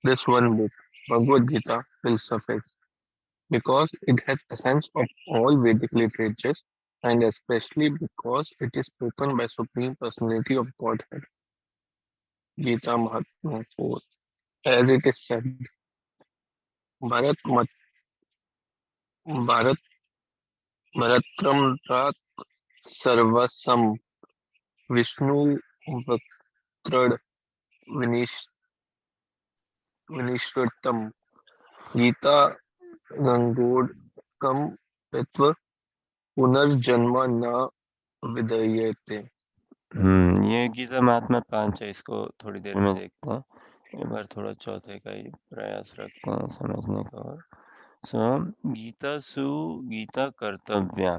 This one book, Bhagavad Gita, will suffice because it has essence of all Vedic literatures and especially because it is spoken by Supreme Personality of Godhead. Gita Mahatma 4. As it is said, Bharat Mat Bharat Bharatram Rat Sarvasam Vishnu Vakrad Vinish Vinishratam Gita Gangodkam Tatva Punarjanma Na Vidayate. ये गीता महात्मा 5 है, इसको थोड़ी देर में देखते हैं। एक बार थोड़ा चौथे का ही प्रयास रखते हैं समझने का। और गीता सु गीता कर्तव्या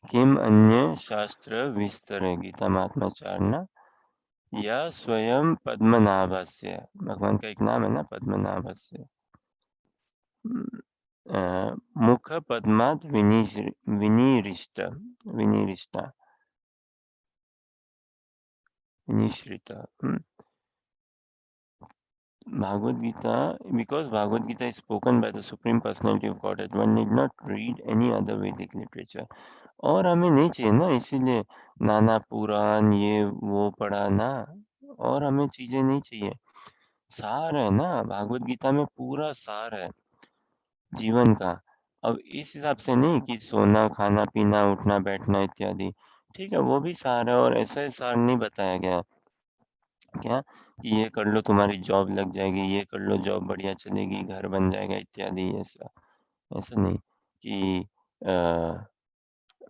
किम अन्य शास्त्र विस्तरे, गीता महात्मा 4 ना, या स्वयं पद्मनाभस्य, भगवान का एक नाम है ना पद्मनाभस्य, मुख पद्मात् विनिरिष्टा विनिरिष्टा विनिश्रिता। Bhagavad Gita, because Bhagavad Gita is spoken by the Supreme Personality of Godhead, one need not read any other Vedic literature. और हमें नहीं चाहिए ना, इसीलिए नाना पुराण ये वो पढ़ा ना, और हमें चीजें नहीं चाहिए। सार है ना, भागवत गीता में पूरा सार है जीवन का। अब इस हिसाब से नहीं कि सोना खाना पीना उठना बैठना इत्यादि, ठीक है वो भी सार है, और ऐसा सार नहीं बताया गया क्या कि ये कर लो तुम्हारी जॉब लग जाएगी, ये कर लो जॉब बढ़िया चलेगी, घर बन जाएगा इत्यादि। ऐसा ऐसा नहीं कि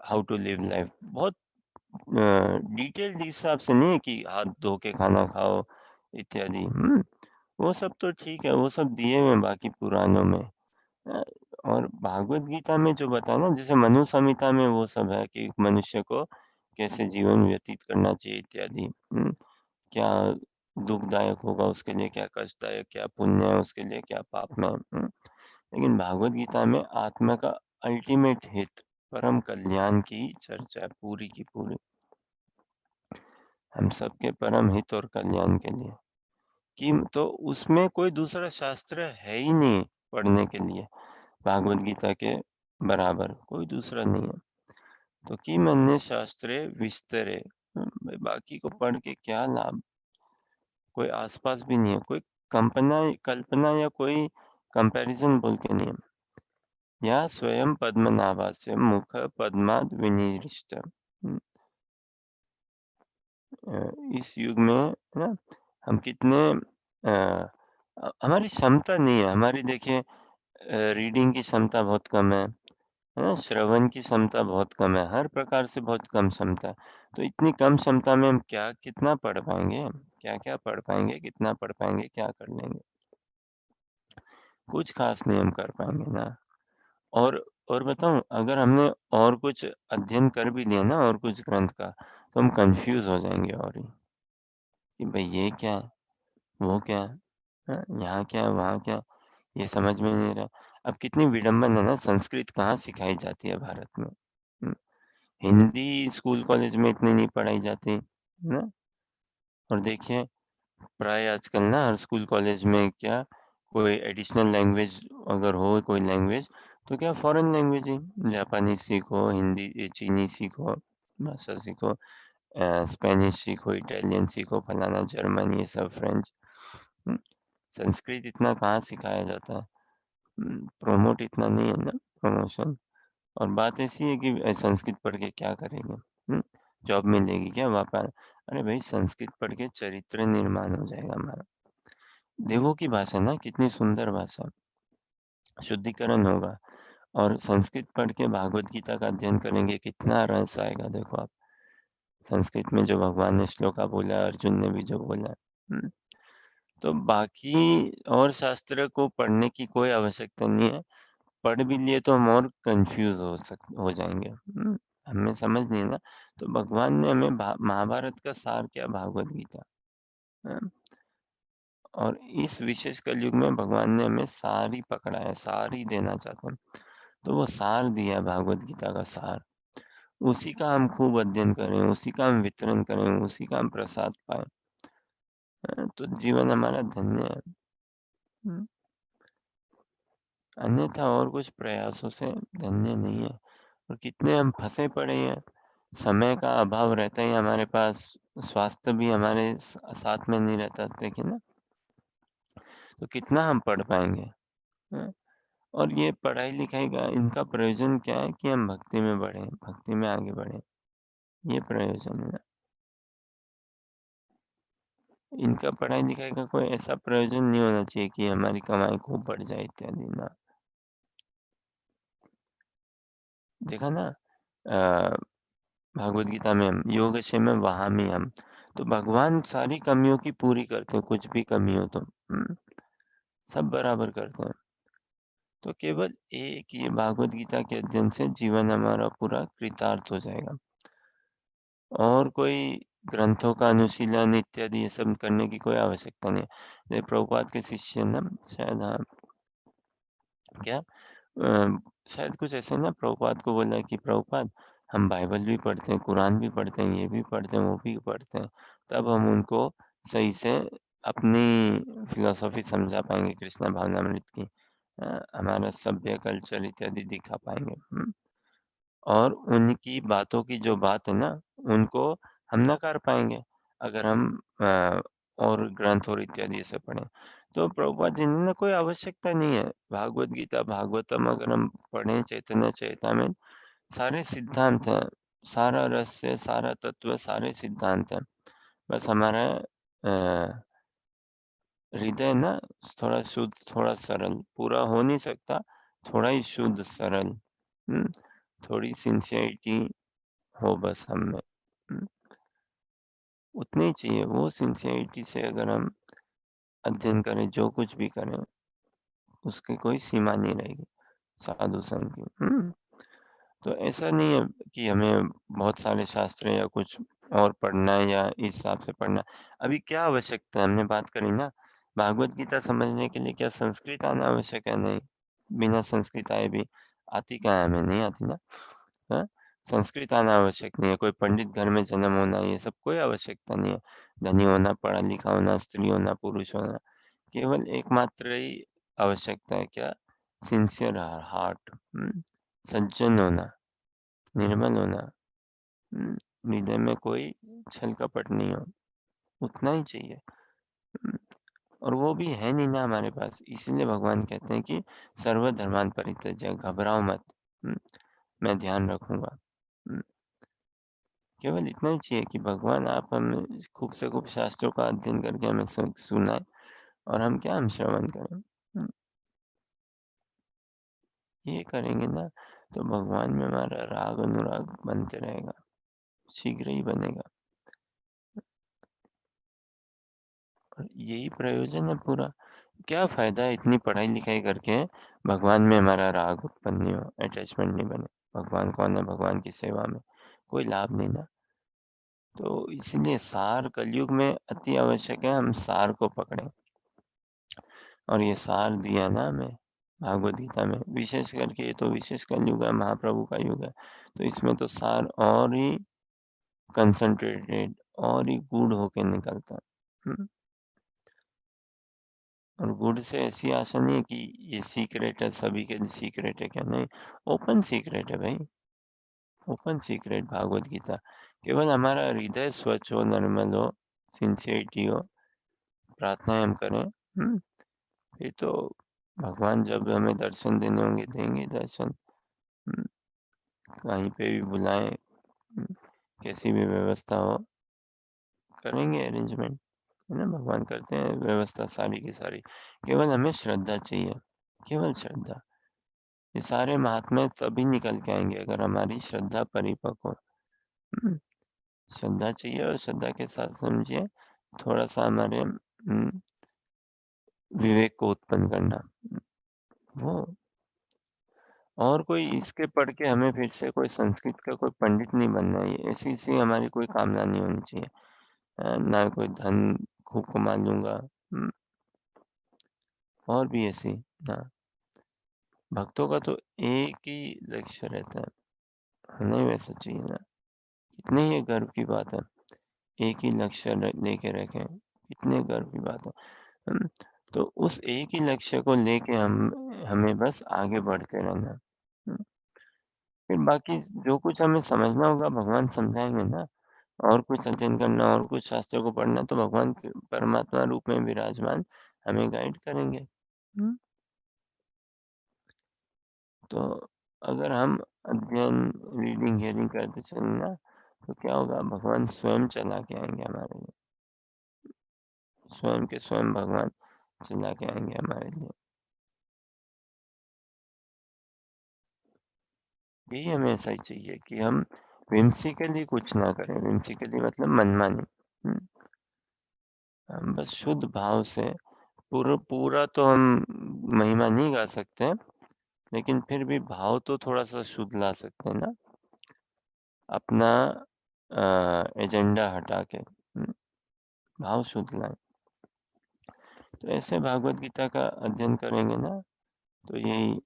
हाउ टू लिव लाइफ, बहुत डिटेल्ड हिसाब से नहीं है कि हाथ धो के खाना खाओ इत्यादि। वो सब तो ठीक है, वो सब दिए हुए हैं बाकी पुराणों में। अ, और भागवत गीता में जो बताया ना, जैसे मनु संहिता में वो सब है कि मनुष्य को कैसे जीवन व्यतीत करना चाहिए इत्यादि। क्या दुखदायक होगा उसके लिए, क्या कष्टदायक, क्या पुण्य है उसके लिए, क्या पाप में। लेकिन भागवत गीता में आत्मा का अल्टीमेट हित, परम कल्याण की चर्चा है पूरी की पूरी, हम सबके परम हित और कल्याण के लिए। कि तो उसमें कोई दूसरा शास्त्र है ही नहीं पढ़ने के लिए, भागवत गीता के बराबर कोई दूसरा नहीं है। तो किम अन्य शास्त्रे विस्तरे, भाई बाकी को पढ़ के क्या लाभ, कोई आसपास भी नहीं है, कोई कल्पना कल्पना या कोई कंपैरिजन बोल के नहीं है। या स्वयं पद्मनाभास्य मुख पद्माद् विनिविष्ट। इस युग में है ना, हम कितने हमारी क्षमता नहीं है, हमारी देखिए रीडिंग की क्षमता बहुत कम है ना? श्रवण की क्षमता बहुत कम है, हर प्रकार से बहुत कम क्षमता है। तो इतनी कम क्षमता में हम क्या कितना पढ़ पाएँगे? क्या-क्या पढ़ पाएँगे? कितना पढ़ पाएँगे? क्या कर लेंगे? कुछ ख़ास नहीं हम कर पाएँगे ना। और बताऊँ, अगर हमने और कुछ अध्ययन कर भी लिया ना और कुछ ग्रंथ का, तो हम कन्फ्यूज़ हो जाएँगे और ही, कि भई ये क्या है? वो क्या है? यहाँ क्या है? वहाँ क्या है? ये समझ में नहीं रहा। अब कितनी विडंबना है ना, संस्कृत कहाँ सिखाई जाती है भारत में। हिंदी स्कूल कॉलेज में इतनी नहीं पढ़ाई जाती, है ना? और देखिए प्राय आजकल ना हर स्कूल कॉलेज में क्या कोई एडिशनल लैंग्वेज अगर हो कोई लैंग्वेज, तो क्या फॉरेन लैंग्वेज ही, जापानी सीखो, हिंदी चीनी सीखो, भाषा सीखो, स्पेनिश सीखो, इटालियन सीखो, फलाना जर्मन ये सब फ्रेंच। हुँ, संस्कृत इतना कहाँ सिखाया जाता है। प्रमोट इतना नहीं है ना, प्रमोशन। और बात ऐसी है कि संस्कृत पढ़ के क्या करेंगे? जॉब मिलेगी क्या व्यापार? अरे भाई संस्कृत पढ़ के चरित्र निर्माण हो जाएगा हमारा। देवों की भाषा ना कितनी सुंदर भाषा, शुद्धिकरण होगा। और संस्कृत पढ़ के भागवत गीता का अध्ययन करेंगे कितना रस आएगा देखो आप। संस्कृत में जो भगवान ने श्लोका बोला, अर्जुन ने भी जो बोला। हुँ, तो बाकी और शास्त्र को पढ़ने की कोई आवश्यकता नहीं है। पढ़ भी लिए तो हम और कन्फ्यूज़ हो जाएँगे। हमें समझ नहीं है ना, तो भगवान ने हमें महाभारत का सार क्या भागवत गीता, हैं? और इस विशेष कलयुग में भगवान ने हमें सार ही पकड़ा है, सार ही देना चाहते हैं। तो वो सार दिया है भागवत गीता का सार। उसी का हम खूब अध्ययन करें, उसी का हम वितरण करें, उसी का हम प्रसाद पाएँ, तो जीवन हमारा धन्य है। हुँ, अन्यथा और कुछ प्रयासों से धन्य नहीं है। और कितने हम फँसे पड़े हैं। समय का अभाव रहता ही हमारे पास, स्वास्थ्य भी हमारे साथ में नहीं रहता, देखिए ना, तो कितना हम पढ़ पाएँगे, हैं? और ये पढ़ाई-लिखाई का इनका प्रयोजन क्या है कि हम भक्ति में बढ़ें, भक्ति में आगे बढ़ें, ये प्रयोजन है ना। इनका पढ़ाई-लिखाई का कोई ऐसा प्रयोजन नहीं होना चाहिए कि हमारी कमाई खूब बढ़ जाए इत्यादि ना। देखा ना भागवत गीता में हम योगक्षेमं वहाम्यहम्, तो भगवान सारी कमियों की पूरी करते हैं, कुछ भी कमी हो तो। सब बराबर करते हैं। तो केवल एक ये भागवत गीता के अध्ययन से जीवन हमारा पूरा कृतार्थ हो जाएगा। और कोई ग्रंथों का अनुशीलन इत्यादि ये सब करने की कोई आवश्यकता नहीं है। ये प्रभुपाद के शिष्य ना शायद हाँ, क्या शायद कुछ ऐसे ना प्रभुपाद को बोला कि प्रभुपाद हम बाइबल भी पढ़ते हैं, कुरान भी पढ़ते हैं, ये भी पढ़ते हैं, वो भी पढ़ते हैं। तब हम उनको सही से अपनी फिलॉसफी समझा पाएँगे कृष्ण भावनामृत की। हमारा सभ्य कल्चर इत्यादि दिखा पाएँगे। और उनकी बातों की जो बात है ना, उनको हम नकार पाएँगे, अगर हम और ग्रंथ और इत्यादि ऐसे पढ़ें। तो प्रभुपाद जी ने ना कोई आवश्यकता नहीं है, भागवत गीता, भागवतम अगर हम पढ़ें, चैतन्य चैतामृत, सारे सिद्धांत हैं, सारा रहस्य, सारा तत्व, सारे सिद्धांत हैं। बस हमारा हृदय ना थोड़ा शुद्ध, थोड़ा सरल, पूरा हो नहीं सकता, थोड़ा ही शुद्ध, सरल, हुँ, थोड़ी सिंसियरिटी हो बस हम में। हुँ, उतनी ही चाहिए, वो सिंसियरिटी से अगर हम अध्ययन करें, जो कुछ भी करें, उसकी कोई सीमा नहीं रहेगी, साधु संग की। तो ऐसा नहीं है कि हमें बहुत सारे शास्त्र या कुछ और पढ़ना है या इस हिसाब से पढ़ना है। अभी क्या आवश्यकता है? हमने बात करी ना, भागवत गीता समझने के लिए क्या संस्कृत आना आवश्यक है? नहीं, बिना संस्कृत आए भी आती कहाँ है हमें? नहीं आती ना। हाँ? संस्कृत आना आवश्यक नहीं है, कोई पंडित घर में जन्म होना ये सब कोई आवश्यकता नहीं है। धनी होना, पढ़ा-लिखा होना, स्त्री होना, पुरुष होना, केवल एकमात्र ही आवश्यकता है क्या? सिंसियर हार्ट, सज्जन होना, निर्मल होना, हुँ, हृदय में कोई छल-कपट नहीं हो, उतना ही चाहिए। हुँ, और वो भी है नहीं ना हमारे पास, इसीलिए भगवान कहते हैं कि सर्वधर्मान परित्यज्य, घबराओ मत। मैं ध्यान रखूंगा। केवल इतना ही चाहिए कि भगवान आप हमें खूब से खूब शास्त्रों का अध्ययन करके हमें सुनाए, और हम क्या, हम श्रवण करें। ये करेंगे ना तो भगवान में हमारा राग अनुराग बनते रहेगा, शीघ्र ही बनेगा। और यही प्रयोजन है पूरा। क्या फायदा है इतनी पढ़ाई लिखाई करके, भगवान में हमारा राग उत्पन्न नहीं हो, अटैचमेंट नहीं बने। भगवान कौन है, भगवान की सेवा में कोई लाभ नहीं ना। तो इसलिए सार कलयुग में अति आवश्यक है, हम सार को पकड़ें। और ये सार दिया ना हमें भागवत गीता में, विशेष करके ये तो विशेष कलयुग है, महाप्रभु का युग है, तो इसमें तो सार और ही कंसंट्रेटेड और ही गूढ़ होके निकलता है। और गुड़ से ऐसी आशा नहीं है कि ये सीक्रेट है, सभी के लिए सीक्रेट है, क्या नहीं, ओपन सीक्रेट है भाई, ओपन सीक्रेट भागवत गीता। केवल हमारा हृदय स्वच्छ हो, निर्मल हो, सिंसियरिटी हो, प्रार्थनाएं हम करें, फिर तो भगवान जब हमें दर्शन देने होंगे देंगे दर्शन। कहीं पे भी बुलाएं, कैसी भी व्यवस्था हो, करेंगे अरेंजमेंट, है ना। भगवान करते हैं व्यवस्था सारी की सारी, केवल हमें श्रद्धा चाहिए, केवल श्रद्धा। ये सारे महात्म्य तभी निकल के आएंगे अगर हमारी श्रद्धा परिपक्व हो। श्रद्धा चाहिए, और श्रद्धा के साथ समझिए थोड़ा सा हमारे विवेक को उत्पन्न करना, वो। और कोई इसके पढ़ के हमें फिर से कोई संस्कृत का कोई पंडित नहीं बनना है, ऐसी सी हमारी कोई कामना नहीं होनी चाहिए। ना कोई धन खूब कमा लूंगा, और भी ऐसी ना। भक्तों का तो एक ही लक्ष्य रहता है, हमें वैसा चाहिए ना। कितनी ये गर्व की बात है, एक ही लक्ष्य लेके रखें, कितने गर्व की बात है। तो उस एक ही लक्ष्य को लेके हमें बस आगे बढ़ते रहना। फिर बाकी जो कुछ हमें समझना होगा भगवान समझाएंगे ना। और कुछ अध्ययन करना, और कुछ शास्त्रों को पढ़ना, तो भगवान परमात्मा रूप में विराजमान हमें गाइड करेंगे। तो अगर हम अध्ययन, रीडिंग, हियरिंग करते चले ना, तो क्या होगा, भगवान स्वयं चला के आएंगे हमारे लिए, स्वयं के स्वयं भगवान चला के आएंगे हमारे लिए। यही हमें ऐसा ही चाहिए कि हम whimsically कुछ ना करें। whimsically मतलब मनमानी। हम बस शुद्ध भाव से, पूरा तो हम महिमा नहीं गा सकते, लेकिन फिर भी भाव तो थोड़ा सा शुद्ध ला सकते हैं ना, अपना एजेंडा हटा के भाव शुद्ध लाएं। तो ऐसे भागवत गीता का अध्ययन करेंगे ना, तो यही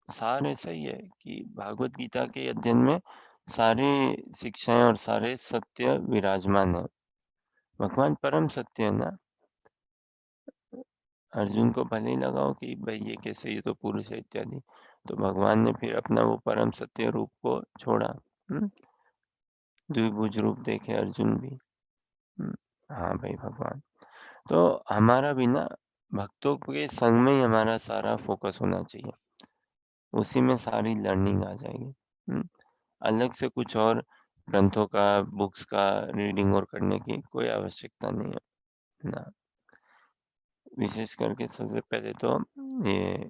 सार ऐसा ही है कि भागवत गीता के अध्ययन में सारे शिक्षाएं और सारे सत्य विराजमान है। भगवान परम सत्य है ना। अर्जुन को भले ही लगाओ कि भाई ये कैसे, ये तो पुरुष है इत्यादि, तो भगवान ने फिर अपना वो परम सत्य रूप को छोड़ा। द्विभुज रूप देखे अर्जुन भी। हाँ भाई भगवान। तो हमारा भी ना भक्तों के संग में ही हमारा सारा फोकस होना चाहिए, उसी में सारी लर्निंग आ जाएगी। अलग से कुछ और ग्रंथों का, बुक्स का रीडिंग और करने की कोई आवश्यकता नहीं है ना। विशेष करके सबसे पहले तो ये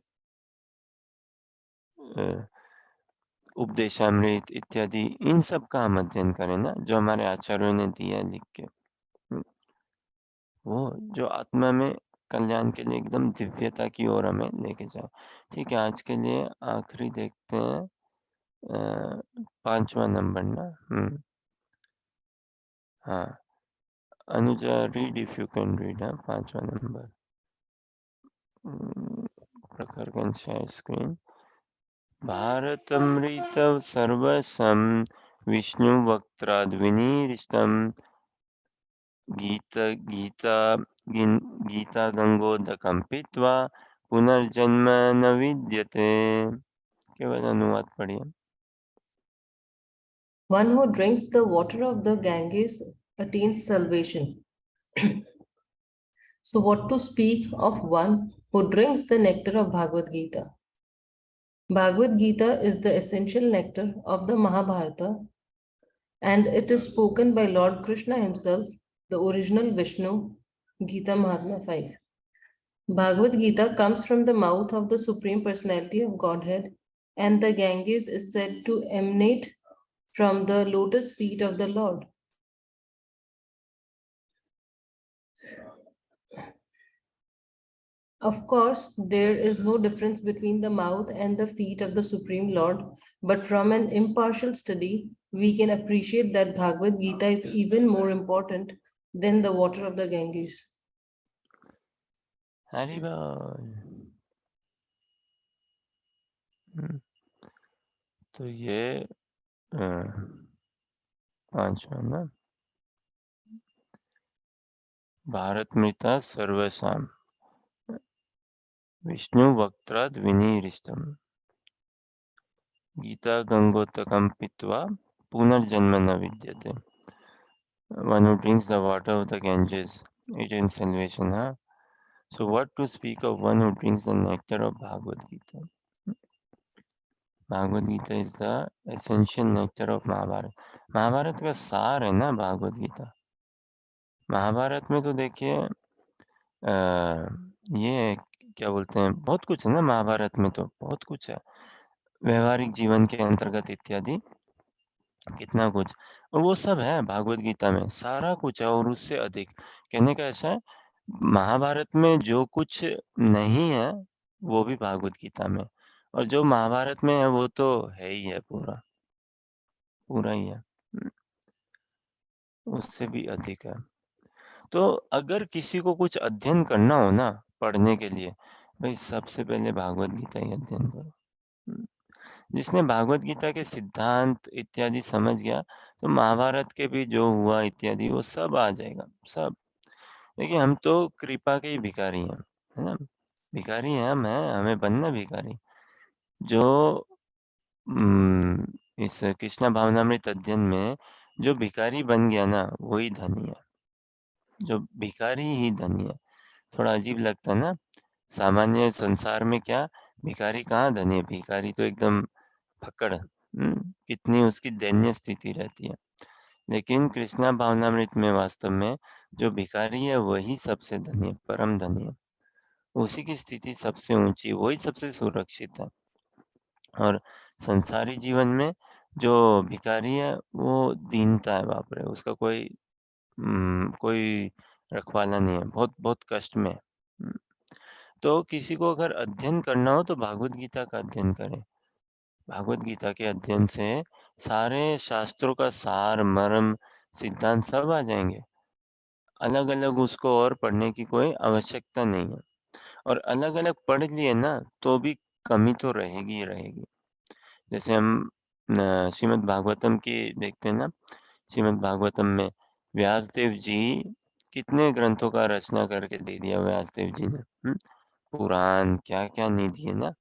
उपदेशामृत इत्यादि, इन सब का हम अध्ययन करें ना, जो हमारे आचार्यों ने दिया लिख के। वो जो आत्मा में कल्याण के लिए एकदम दिव्यता की ओर हमें लेके जाए। ठीक है, आज के लिए आखिरी देखते हैं, 5वां नंबर ना। हाँ, Anuja read if you can read. 5वां number. Prakhar can share screen. भारतमृत सर्वसं विष्णु वक्त्राद्विनीरिष्टं गीता गंगोदकं पीत्वा पुनर्जन्म न विद्यते। केवल अनुवाद पढ़िए। One who drinks the water of the Ganges attains salvation. So, what to speak of one who drinks the nectar of Bhagavad Gita? Bhagavad Gita is the essential nectar of the Mahabharata, and it is spoken by Lord Krishna himself, the original Vishnu, Gita Mahatmya 5. Bhagavad Gita comes from the mouth of the Supreme Personality of Godhead, and the Ganges is said to emanate from the lotus feet of the Lord. Of course, there is no difference between the mouth and the feet of the Supreme Lord, but from an impartial study, we can appreciate that Bhagavad Gita is even more important than the water of the Ganges. हरी बोल। तो ये पांचवा ना, भारत मृता सर्वसाम विष्णु वक्त्राद विनिरिष्टम गीता गंगोतकम पीत्वा पुनर्जन्म न विद्यते। One who drinks the water of the Ganges, it is salvation, huh? So what to speak of one who drinks the nectar of Bhagavad Gita? Bhagavad Gita is the essential nectar of Mahabharata. Mahabharat का सार है ना भागवत गीता। महाभारत में तो देखिए ये क्या बोलते हैं, बहुत कुछ है ना महाभारत में, तो बहुत कुछ है, व्यवहारिक जीवन के अंतर्गत इत्यादि कितना कुछ, और वो सब है भागवत गीता में, सारा कुछ है और उससे अधिक। कहने का ऐसा है, महाभारत में जो कुछ नहीं है वो भी भागवत गीता में, और जो महाभारत में है वो तो है ही है, पूरा पूरा ही है, उससे भी अधिक है। तो अगर किसी को कुछ अध्ययन करना हो ना पढ़ने के लिए, भाई सबसे पहले भागवत गीता ही अध्ययन करो। जिसने भागवत गीता के सिद्धांत इत्यादि समझ गया, तो महाभारत के भी जो हुआ इत्यादि वो सब आ जाएगा, सब। देखिए हम तो कृपा के ही भिखारी हैं, है ना, भिखारी हैं हम, हैं हमें बनना भिखारी। जो इस कृष्णा भावनामृत अध्ययन में जो भिखारी बन गया ना, वही धनी है, जो भिखारी ही धनी है। थोड़ा अजीब लगता है ना, सामान्य संसार में क्या भिखारी कहाँ धनी है, भिखारी तो एकदम फक्कड़, कितनी उसकी दयनीय स्थिति रहती है। लेकिन कृष्णा भावनामृत में वास्तव में जो भिखारी है वही सबसे धनी है, परम धनी है, उसी की स्थिति सबसे ऊंची, वही सबसे सुरक्षित है। और संसारी जीवन में जो भिखारी है वो दीनता है, बाप रे, उसका कोई रखवाला नहीं है, बहुत बहुत कष्ट में है। तो किसी को अगर अध्ययन करना हो तो भागवत गीता का अध्ययन करें। भागवत गीता के अध्ययन से सारे शास्त्रों का सार, मर्म, सिद्धांत सब आ जाएंगे। अलग अलग उसको और पढ़ने की कोई आवश्यकता नहीं है, और अलग अलग पढ़ लिए ना तो भी कमी तो रहेगी ही रहेगी। जैसे हम श्रीमद् भागवतम की देखते हैं ना, श्रीमद् भागवतम में व्यासदेव जी कितने ग्रंथों का रचना करके दे दिया व्यासदेव जी ने, पुराण क्या क्या नहीं दिए ना,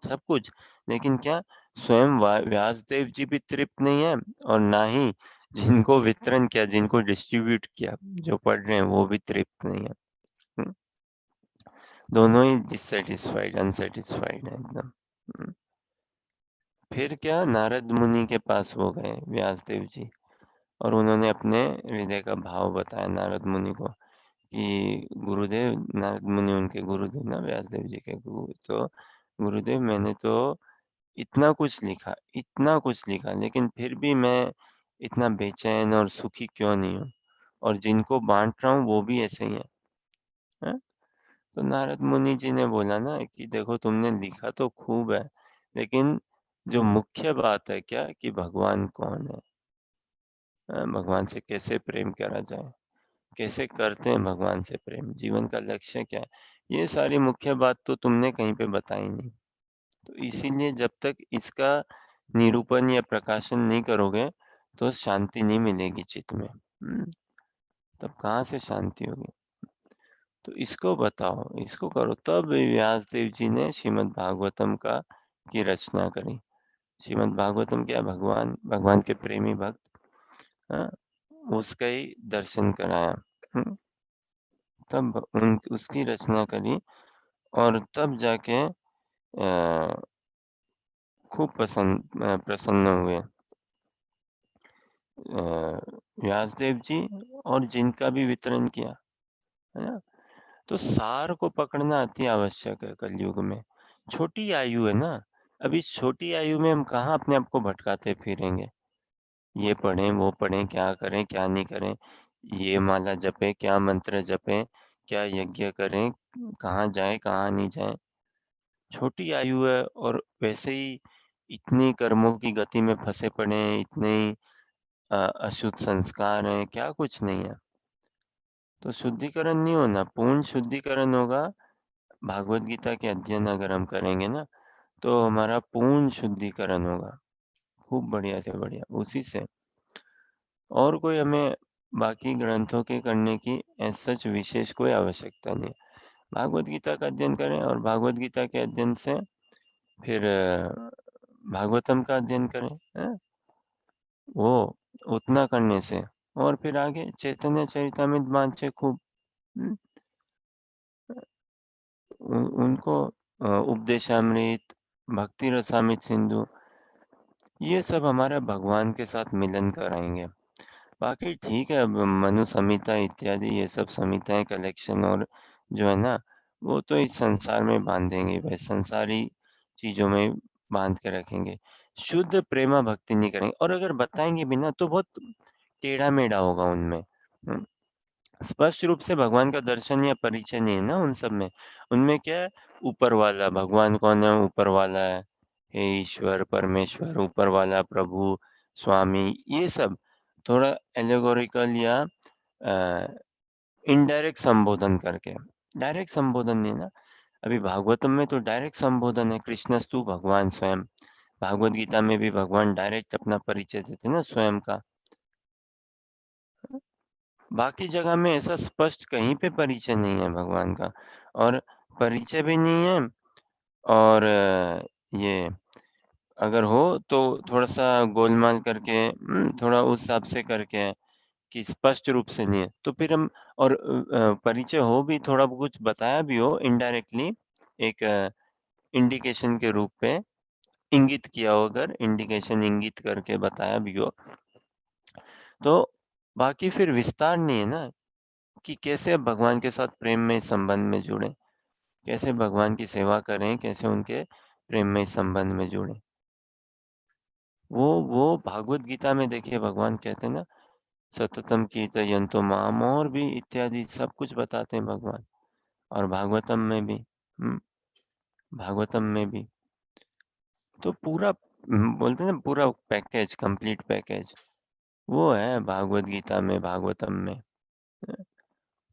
सब कुछ। लेकिन क्या स्वयं व्यासदेव जी भी तृप्त नहीं है, और ना ही जिनको वितरण किया, जिनको डिस्ट्रीब्यूट किया, जो पढ़ रहे हैं वो भी तृप्त नहीं है। दोनों ही डिससेटिस्फाइड, अनसेटिस्फाइड है एकदम। फिर क्या नारद मुनि के पास वो गए व्यासदेव जी, और उन्होंने अपने हृदय का भाव बताया नारद मुनि को कि गुरुदेव, नारद मुनि उनके गुरुदेव ना, व्यासदेव जी के गुरु, तो गुरुदेव मैंने तो इतना कुछ लिखा, लेकिन फिर भी मैं इतना बेचैन और सुखी क्यों नहीं हूँ, और जिनको बांट रहा हूँ वो भी ऐसे ही है? तो नारद मुनि जी ने बोला ना कि देखो तुमने लिखा तो खूब है, लेकिन जो मुख्य बात है क्या कि भगवान कौन है, भगवान से कैसे प्रेम करा जाए, कैसे करते हैं भगवान से प्रेम, जीवन का लक्ष्य क्या है, ये सारी मुख्य बात तो तुमने कहीं पे बताई नहीं। तो इसीलिए जब तक इसका निरूपण या प्रकाशन नहीं करोगे तो शांति नहीं मिलेगी चित्त में। तब कहाँ से शांति होगी? तो इसको बताओ, इसको करो। तब व्यासदेव जी ने श्रीमद् भागवतम का की रचना करी। श्रीमद् भागवतम क्या, भगवान के प्रेमी भक्त, हाँ, उसका ही दर्शन कराया। तब उसकी रचना करी और तब जाके खूब प्रसन्न हुए व्यासदेव जी और जिनका भी वितरण किया, है ना? तो सार को पकड़ना अति आवश्यक है कलयुग में। छोटी आयु है ना, अब इस छोटी आयु में हम कहाँ अपने आप को भटकाते फिरेंगे। ये पढ़ें, वो पढ़ें, क्या करें, क्या नहीं करें, ये माला जपें, क्या मंत्र जपें, क्या यज्ञ करें, कहाँ जाएँ, कहाँ नहीं जाएँ। छोटी आयु है और वैसे ही इतनी कर्मों की गति में फँसे पड़े हैं, इतने ही अशुद्ध संस्कार हैं, क्या कुछ नहीं है। तो शुद्धिकरण नहीं होना, पूर्ण शुद्धिकरण होगा भागवत गीता के अध्ययन अगर हम करेंगे ना, तो हमारा पूर्ण शुद्धिकरण होगा, खूब बढ़िया से बढ़िया, उसी से। और कोई हमें बाकी ग्रंथों के करने की एज़ सच विशेष कोई आवश्यकता नहीं है। भागवत गीता का अध्ययन करें और भागवत गीता के अध्ययन से फिर भागवतम का अध्ययन करें, हैं? वो उतना करने से और फिर आगे चैतन्य चरितामृत बाँचे खूब, हुँ? उनको उपदेशामृत, भक्ति रसामृत सिंधु, ये सब हमारा भगवान के साथ मिलन कराएँगे। बाकी ठीक है, अब मनु संहिता इत्यादि ये सब संहिताएँ कलेक्शन और जो है ना, वो तो इस संसार में बाँधेंगे भाई, संसारी चीज़ों में बाँध के रखेंगे। शुद्ध प्रेमा भक्ति नहीं करेंगे और अगर बताएँगे भी ना तो बहुत टेढ़ा-मेढ़ा होगा उनमें। स्पष्ट रूप से भगवान का दर्शन या परिचय नहीं है ना उन सब में। उनमें क्या है, ऊपर वाला भगवान कौन है? ऊपर वाला है। हे ईश्वर, परमेश्वर, ऊपर वाला, प्रभु, स्वामी, ये सब थोड़ा एलेगोरिकल या इनडायरेक्ट संबोधन करके। डायरेक्ट संबोधन नहीं ना। अभी भागवतम में तो डायरेक्ट संबोधन है, कृष्णस्तु भगवान स्वयं। भागवत गीता में भी भगवान डायरेक्ट अपना परिचय देते हैं ना स्वयं का। बाकी जगह में ऐसा स्पष्ट कहीं पे परिचय नहीं है भगवान का और परिचय भी नहीं है और ये अगर हो तो थोड़ा-सा गोलमाल करके थोड़ा उस हिसाब से करके है कि स्पष्ट रूप से नहीं है। तो फिर हम और परिचय हो भी थोड़ा कुछ बताया भी हो इनडायरेक्टली एक इंडिकेशन के रूप पे इंगित किया हो अगर इंडिकेशन इंगित करके बताया भी हो, तो बाकी फिर विस्तार नहीं है ना कि कैसे अब भगवान के साथ प्रेम में इस संबंध में जुड़ें, कैसे भगवान की सेवा करें, कैसे उनके प्रेम में इस संबंध में जुड़ें। वो भागवत गीता में देखिए भगवान कहते हैं ना, सततम कीर्तयन्तो माम और भी इत्यादि सब कुछ बताते हैं भगवान और भागवतम में भी। भागवतम में भी। तो पूरा बोलते हैं ना पूरा पैकेज, कंप्लीट पैकेज, वो है भागवत गीता में, भागवतम में।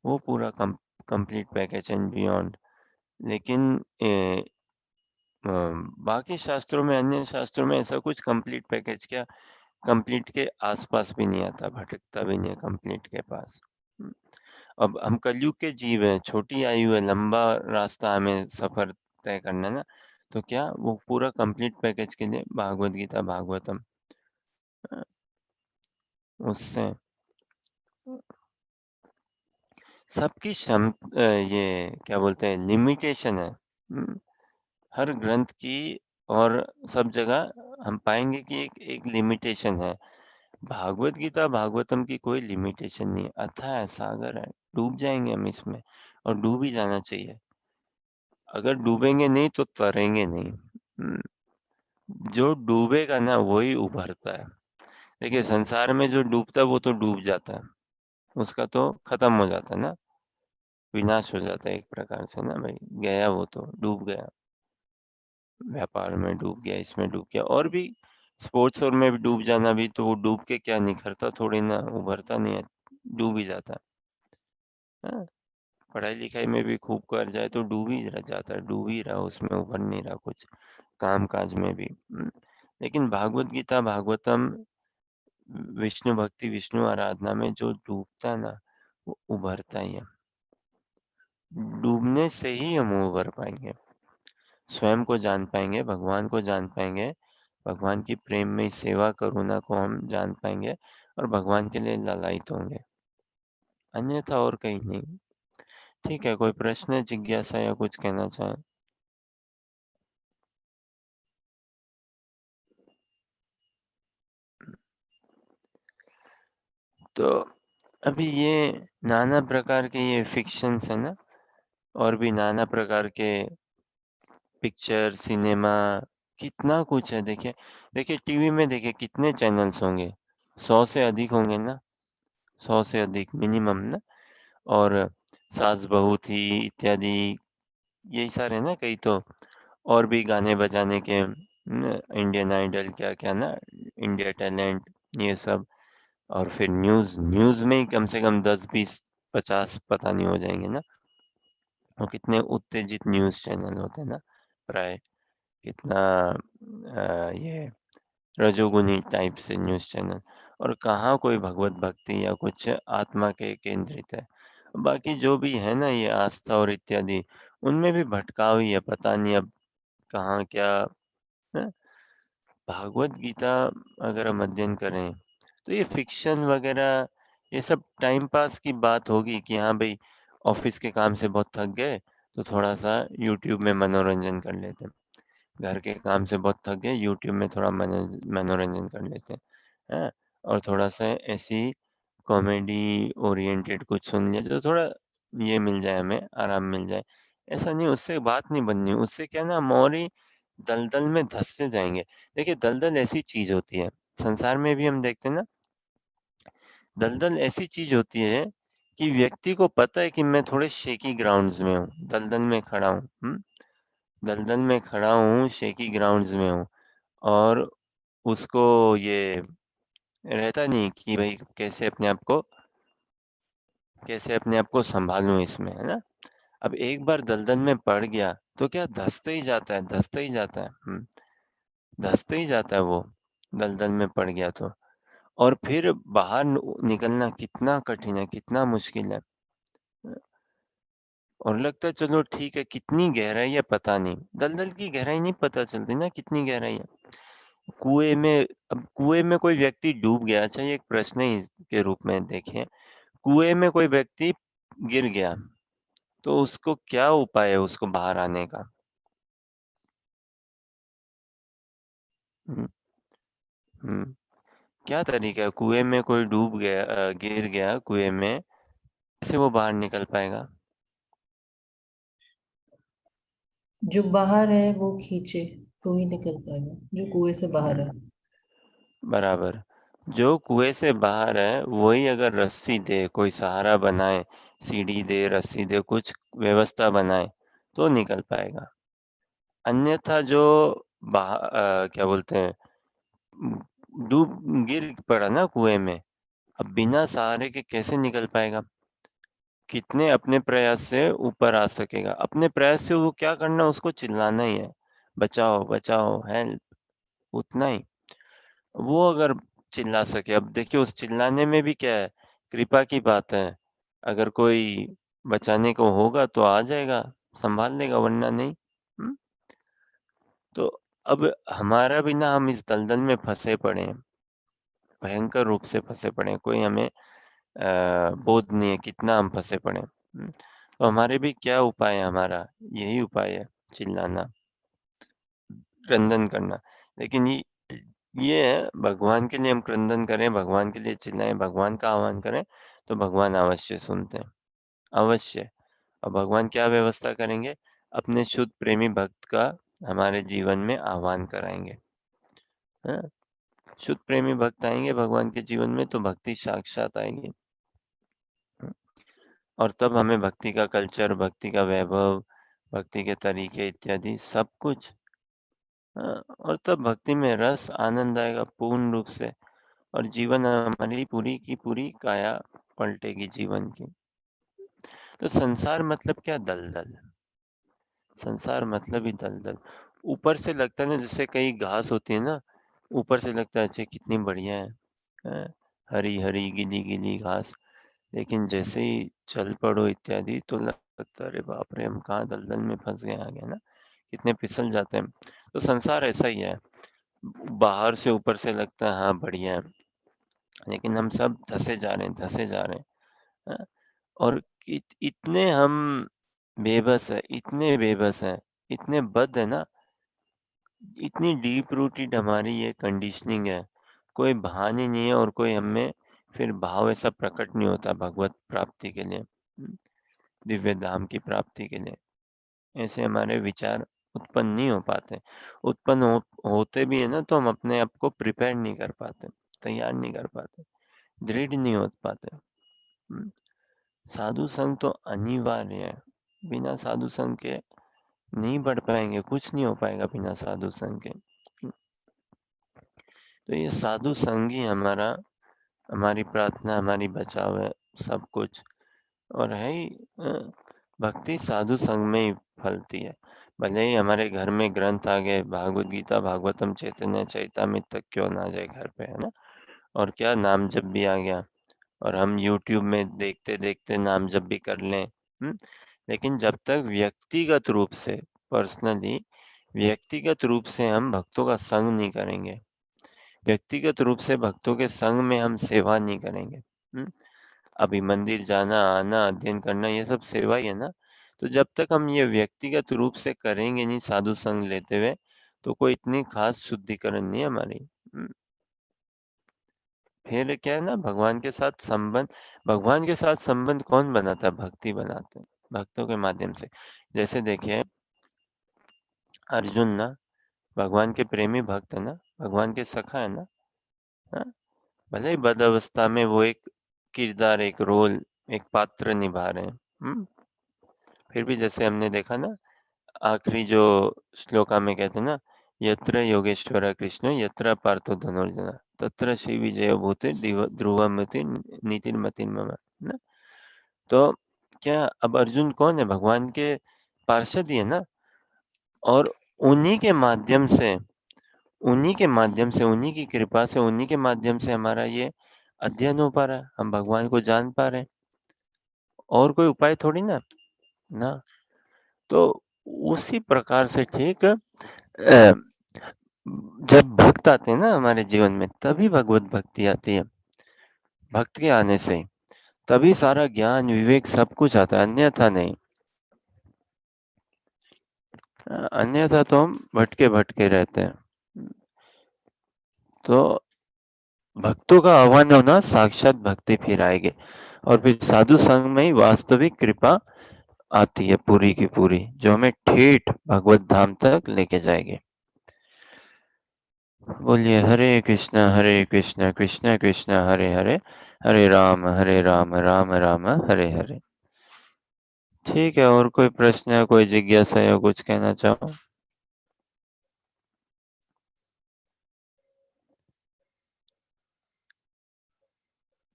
वो पूरा कंप्लीट पैकेज एंड बियॉन्ड। लेकिन बाकी शास्त्रों में, अन्य शास्त्रों में ऐसा कुछ कंप्लीट पैकेज क्या, कंप्लीट के आस-पास भी नहीं आता, भटकता भी नहीं है कंप्लीट के पास। हुँ, अब हम कलयुग के जीव हैं, छोटी आयु है, लंबा रास्ता हमें सफ़र तय करना है ना, तो क्या वो पूरा कंप्लीट पैकेज के लिए भागवत गीता, भागवतम अ, उससे सबकी ये क्या बोलते हैं लिमिटेशन है। हर ग्रंथ की और सब जगह हम पाएँगे कि एक एक लिमिटेशन है। भागवत गीता, भागवतम की कोई लिमिटेशन नहीं है। अथाह है, सागर है, डूब जाएँगे हम इसमें और डूब ही जाना चाहिए। अगर डूबेंगे नहीं तो तरेंगे नहीं। जो डूबेगा ना वही उभरता है। देखिए संसार में जो डूबता है वो तो डूब जाता है। उसका तो खत्म हो जाता है ना, विनाश हो जाता है एक प्रकार से ना भाई, गया वो तो, डूब गया। व्यापार में डूब गया, इसमें डूब गया और भी स्पोर्ट्स और में भी डूब जाना भी तो वो डूब के क्या निखरता थोड़ी ना, उभरता नहीं है, डूब ही जाता है। हाँ, पढ़ाई-लिखाई में भी खूब कर जाए तो डूब ही रह जाता है, डूब ही रहा उसमें उभर नहीं रहा कुछ, काम-काज में भी। लेकिन भागवत गीता, भागवतम, विष्णु भक्ति, विष्णु आराधना में जो डूबता है ना, वो उभरता ही है। डूबने से ही हम उभर पाएँगे। स्वयं को जान पाएँगे, भगवान को जान पाएँगे, भगवान की प्रेम में सेवा करुणा को हम जान पाएँगे और भगवान के लिए ललायित होंगे। अन्यथा और कहीं नहीं। ठीक है, कोई प्रश्न, जिज्ञासा या कुछ कहना चाहें? तो अभी ये नाना प्रकार के ये फ़िक्शंस है ना, और भी नाना प्रकार के पिक्चर, सिनेमा, कितना कुछ है देखिए। देखिए टीवी में देखिए कितने चैनल्स होंगे, 100 से अधिक होंगे ना, 100 से अधिक मिनिमम ना। और सास-बहू थी इत्यादि, यही सारे ना कई तो। और भी गाने बजाने के न, इंडियन आइडल क्या-क्या ना, इंडिया टैलेंट, ये सब। और फिर न्यूज़, न्यूज़ में ही कम से कम 10, 20, 50 पता नहीं हो जाएँगे ना। और कितने उत्तेजित न्यूज़ चैनल होते हैं ना, प्राय कितना ये रजोगुनी टाइप से न्यूज़ चैनल। और कहाँ कोई भगवत भक्ति या कुछ आत्मा के केंद्रित है। बाकी जो भी है ना ये आस्था और इत्यादि, उनमें भी भटकाव ही है, पता नहीं अब कहाँ क्या है। भागवत गीता अगर हम अध्ययन करें, तो ये फ़िक्शन वग़ैरह, ये सब टाइम पास की बात होगी कि हाँ भई, ऑफ़िस के काम से बहुत थक गए, तो थोड़ा-सा यूट्यूब में मनोरंजन कर लेते हैं। घर के काम से बहुत थक गए, यूट्यूब में थोड़ा मनोरंजन कर लेते हैं, हैं? और थोड़ा-सा ऐसी कॉमेडी ओरिएंटेड कुछ सुन लिया, जो थोड़ा ये मिल जाए, हमें आराम मिल जाए। ऐसा नहीं, उससे बात नहीं बननी, उससे क्या है ना, हम और ही दलदल में धँसते जाएँगे। देखिए दलदल ऐसी चीज़ होती है, संसार में भी हम देखते हैं ना, दलदल ऐसी चीज़ होती है कि व्यक्ति को पता है कि मैं थोड़े शेकी ग्राउंड्स में हूँ, दलदल में खड़ा हूँ, दलदल में खड़ा हूँ, शेकी ग्राउंड्स में हूँ। और उसको ये रहता नहीं कि भई कैसे अपने आप को सँभालूँ इसमें, है ना? अब एक बार दलदल में पड़ गया, तो क्या धँसते ही जाता है, धँसते ही जाता है। धँसते ही जाता है वो, दलदल में पड़ गया तो। और फिर बाहर निकलना कितना कठिन है, कितना मुश्किल है। और लगता है चलो ठीक है, कितनी गहराई है पता नहीं। दलदल की गहराई नहीं पता चलती ना, कितनी गहराई है। कुएँ में, अब कुएँ में कोई व्यक्ति डूब गया, अच्छा ये एक प्रश्न ही के रूप में देखें। कुएँ में कोई व्यक्ति गिर गया, तो उसको क्या उपाय है उसको बाहर आने का? हुँ, हुँ। क्या तरीका है? कुएँ में कोई डूब गया, गिर गया कुएँ में, कैसे वो बाहर निकल पाएगा? जो बाहर है वो खींचे तो ही निकल पाएगा, जो कुएं से बाहर है। हुँ, बराबर। जो कुएँ से बाहर है, वही अगर रस्सी दे, कोई सहारा बनाए, सीढ़ी दे, रस्सी दे, कुछ व्यवस्था बनाए, तो निकल पाएगा। अन्यथा जो क्या बोलते हैं, उम, गिर पड़ा ना कुएँ में, अब बिना सहारे के कैसे निकल पाएगा? कितने अपने प्रयास से ऊपर आ सकेगा? अपने प्रयास से वो क्या करना, उसको चिल्लाना ही है, बचाओ, बचाओ, हेल्प, उतना ही। वो अगर चिल्ला सके, अब देखिए उस चिल्लाने में भी क्या है, कृपा की बात है। अगर कोई बचाने को होगा तो आ जाएगा, सँभाल लेगा, वरना नहीं। हुँ? तो अब हमारा भी ना, हम इस दलदल में फँसे पड़े हैं, भयंकर रूप से फँसे पड़े हैं। कोई हमें बोध नहीं है कितना हम फँसे पड़े हैं। तो हमारे भी क्या उपाय है हमारा? यही उपाय है, चिल्लाना, क्रंदन करना। लेकिन ये है, भगवान के लिए हम क्रंदन करें, भगवान के लिए चिल्लाएँ, भगवान का आह्वान करें, तो भगवान अवश्य सुनते हैं, अवश्य। और भगवान क्या व्यवस्था करेंगे? अपने शुद्ध प्रेमी भक्त का हमारे जीवन में आह्वान कराएँगे। हाँ? शुद्ध प्रेमी भक्त आएँगे भगवान के जीवन में, तो भक्ति साक्षात आएगी। हुँ, और तब हमें भक्ति का कल्चर, भक्ति का वैभव, भक्ति के तरीके इत्यादि सब कुछ, और तब भक्ति में रस, आनंद आएगा पूर्ण रूप से। और जीवन हमारी पूरी की पूरी काया पलटेगी जीवन की। तो संसार मतलब क्या? दलदल। संसार मतलब ही दलदल। ऊपर से लगता है ना, जैसे कहीं घास होती है ना, ऊपर से लगता है अच्छा कितनी बढ़िया है, हैं? हरी-हरी, गीली-गीली घास। लेकिन जैसे ही चल पड़ो इत्यादि, तो लगता है अरे बाप रे! हम कहाँ दलदल में फँस गए आगे ना, कितने फिसल जाते हैं। तो संसार ऐसा ही है, बाहर से ऊपर से लगता है हाँ बढ़िया है, लेकिन हम सब धँसे जा रहे हैं, धँसे जा रहे हैं। हाँ? और इतने हम बेबस है, इतने बेबस हैं, इतने बद है ना, इतनी डीप रूटेड हमारी ये कंडीशनिंग है, कोई बहाने नहीं है और कोई हमें फिर भाव ऐसा प्रकट नहीं होता भगवत प्राप्ति के लिए, दिव्य धाम की प्राप्ति के लिए। ऐसे हमारे विचार उत्पन्न नहीं हो पाते। उत्पन्न होते भी है ना, तो हम अपने आप को प्रिपेयर नहीं कर पाते, तैयार नहीं कर पाते, दृढ़ नहीं हो पाते। साधु संग तो अनिवार्य है, बिना साधु संग के नहीं बढ़ पाएंगे, कुछ नहीं हो पाएगा बिना साधु संग के। तो ये साधु संग ही हमारी प्रार्थना, हमारी बचाव है, सब कुछ। और है ही भक्ति साधु संग में ही फलती है। भले ही हमारे घर में ग्रंथ आ गए, भागवत गीता, भागवतम, चैतन्य चैतामृत तक क्यों ना आ जाए घर पे, है ना, और क्या नाम जप भी आ गया, और हम यूट्यूब में देखते देखते नाम जप भी कर लें। लेकिन जब तक व्यक्तिगत रूप से, पर्सनली व्यक्तिगत रूप से हम भक्तों का संग नहीं करेंगे, व्यक्तिगत रूप से भक्तों के संग में हम सेवा नहीं करेंगे, अभी मंदिर जाना, आना, अध्ययन करना, ये सब सेवा ही है ना। तो जब तक हम ये व्यक्तिगत रूप से करेंगे नहीं साधु संग लेते हुए, तो कोई इतनी खास शुद्धिकरण नहीं है हमारी। फिर क्या है ना, भगवान के साथ संबंध कौन बनाता है? भक्ति बनाते हैं, भक्तों के माध्यम से। जैसे देखिए अर्जुन ना भगवान के प्रेमी भक्त है ना, भगवान के सखा है ना, हाँ? भले ही बद अवस्था में वो एक किरदार, एक रोल, एक पात्र निभा रहे हैं, फिर भी जैसे हमने देखा ना, आखिरी जो श्लोका में कहते हैं ना, यत्र योगेश्वर कृष्ण यत्र पार्थो धनुर्धर तत्र श्री विजय भूति ध्रुवमति नीतिर्मतिर्मम, ना। तो क्या अब अर्जुन कौन है? भगवान के पार्षद ही है ना, और उन्हीं के माध्यम से, उन्हीं की कृपा से, उन्हीं के माध्यम से हमारा ये अध्ययन हो पा रहा है, हम भगवान को जान पा रहे हैं, और कोई उपाय थोड़ी ना। तो उसी प्रकार से ठीक जब भक्त आते हैं ना हमारे जीवन में, तभी भगवत भक्ति आती है। भक्त के आने से ही तभी सारा ज्ञान, विवेक, सब कुछ आता है, अन्यथा नहीं। अन्यथा तो हम भटके भटके रहते हैं। तो भक्तों का आह्वान होना साक्षात भक्ति फिर आएगी, और फिर साधु संग में ही वास्तविक कृपा आती है पूरी की पूरी, जो हमें ठेठ भगवत धाम तक लेके जाएगी। बोलिए हरे कृष्णा कृष्णा कृष्णा हरे हरे, हरे राम राम राम हरे हरे। ठीक है, और कोई प्रश्न है, कोई जिज्ञासा या कुछ कहना चाहो?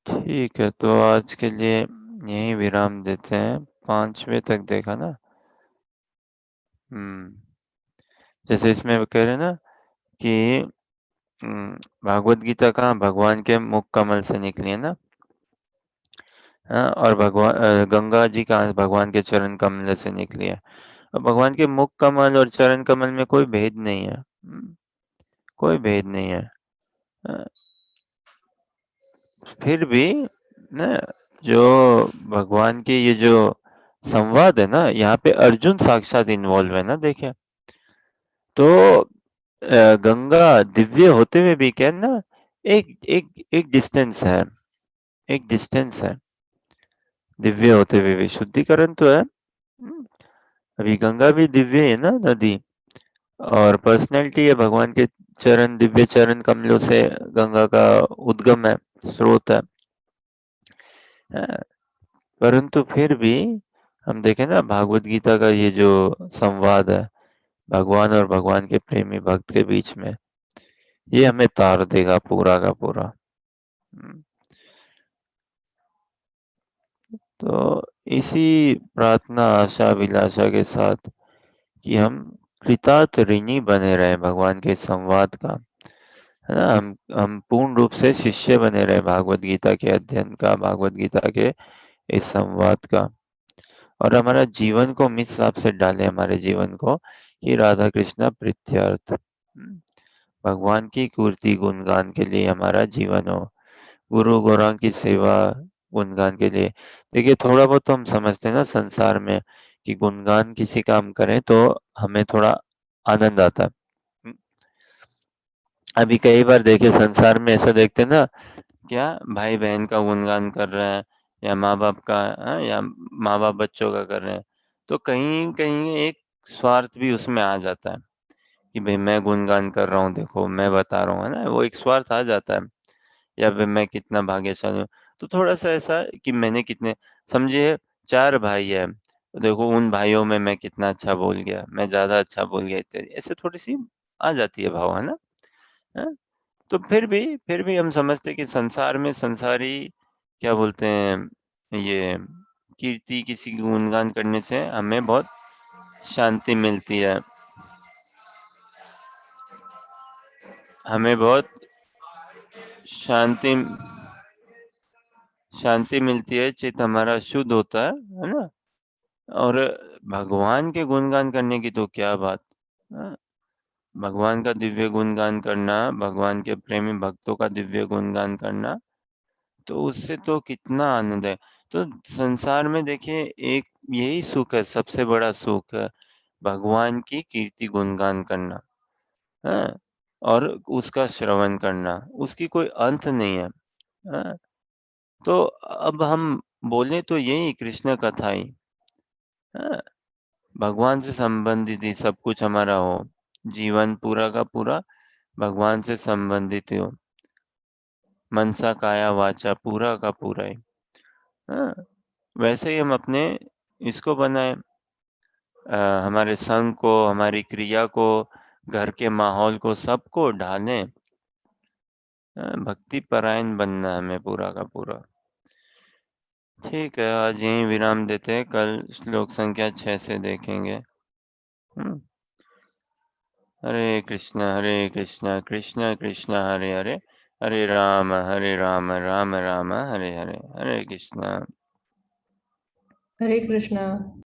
ठीक है, तो आज के लिए यही विराम देते हैं। 5वें तक देखा ना। जैसे इसमें कह रहे ना कि भागवत गीता कहाँ भगवान के मुख कमल से निकली है ना, हाँ, और गंगा जी कहाँ भगवान के चरण कमल से निकली है। और भगवान के मुख कमल और चरण कमल में कोई भेद नहीं है, कोई भेद नहीं है। फिर भी ना, जो भगवान के ये जो संवाद है ना, यहाँ पे अर्जुन साक्षात इन्वॉल्व है ना, देखे तो गंगा दिव्य होते हुए भी क्या है ना, एक एक एक डिस्टेंस है, एक डिस्टेंस है। दिव्य होते हुए भी शुद्धिकरण तो है। अभी गंगा भी दिव्य है ना नदी, और पर्सनैलिटी है भगवान के चरण, दिव्य चरण कमलों से गंगा का उद्गम है, स्रोत है। परंतु फिर भी हम देखें ना, भागवत गीता का ये जो संवाद है भगवान और भगवान के प्रेमी भक्त के बीच में, ये हमें तार देगा पूरा का पूरा। तो इसी प्रार्थना, आशा, अभिलाषा के साथ कि हम कृतार्थ ऋणी बने रहे भगवान के संवाद का, है ना, हम पूर्ण रूप से शिष्य बने रहे भागवत गीता के अध्ययन का, भागवत गीता के इस संवाद का, और हमारा जीवन को हम इस हिसाब से डाले, हमारे जीवन को, कि राधा कृष्णा प्रीत्यर्थ, भगवान की कीर्ति गुणगान के लिए हमारा जीवन हो, गुरु गौरांग की सेवा, गुणगान के लिए। देखिए थोड़ा बहुत तो हम समझते हैं ना संसार में कि गुणगान किसी का हम करें तो हमें थोड़ा आनंद आता है। अभी कई बार देखिए संसार में ऐसा देखते हैं ना, क्या भाई-बहन का गुणगान कर रहे हैं या माँ-बाप का या माँ-बाप बच्चों का कर रहे हैं। तो कहीं-कहीं एक स्वार्थ भी उसमें आ जाता है कि भई मैं गुणगान कर रहा हूँ, देखो मैं बता रहा हूँ, है ना? वो एक स्वार्थ आ जाता है। या फिर मैं कितना भाग्यशाली हूँ। तो थोड़ा-सा ऐसा कि मैंने कितने समझिए 4 भाई हैं, तो देखो उन भाइयों में मैं कितना अच्छा बोल गया, मैं ज़्यादा अच्छा बोल गया इत्यादि। ऐसे थोड़ी-सी आ जाती है भाव, है ना? हैं? तो फिर भी हम समझते हैं कि संसार में संसारी क्या बोलते हैं ये कीर्ति किसी की गुणगान करने से हमें बहुत शांति मिलती है। हमें बहुत शांति शांति मिलती है, चित्त हमारा शुद्ध होता है ना? और भगवान के गुणगान करने की तो क्या बात। हाँ, भगवान का दिव्य गुणगान करना, भगवान के प्रेमी भक्तों का दिव्य गुणगान करना, तो उससे तो कितना आनंद है। तो संसार में देखिए एक यही सुख है, सबसे बड़ा सुख है, भगवान की कीर्ति गुणगान करना, हाँ? और उसका श्रवण करना, उसकी कोई अंत नहीं है, हाँ? तो अब हम बोले तो यही कृष्ण कथा ही, हाँ? भगवान से संबंधित ही सब कुछ हमारा हो, जीवन पूरा का पूरा भगवान से संबंधित ही हो, मनसा काया वाचा पूरा का पूरा ही। हाँ, वैसे ही हम अपने इसको बनाएँ, हमारे संग को, हमारी क्रिया को, घर के माहौल को सबको ढालें। भक्ति परायण बनना है हमें पूरा का पूरा। ठीक है, आज यहीं विराम देते हैं, कल श्लोक संख्या 6 से देखेंगे। हुँ। हरे कृष्ण कृष्ण कृष्ण हरे हरे, हरे राम राम राम हरे हरे। हरे कृष्ण। Hare Krishna.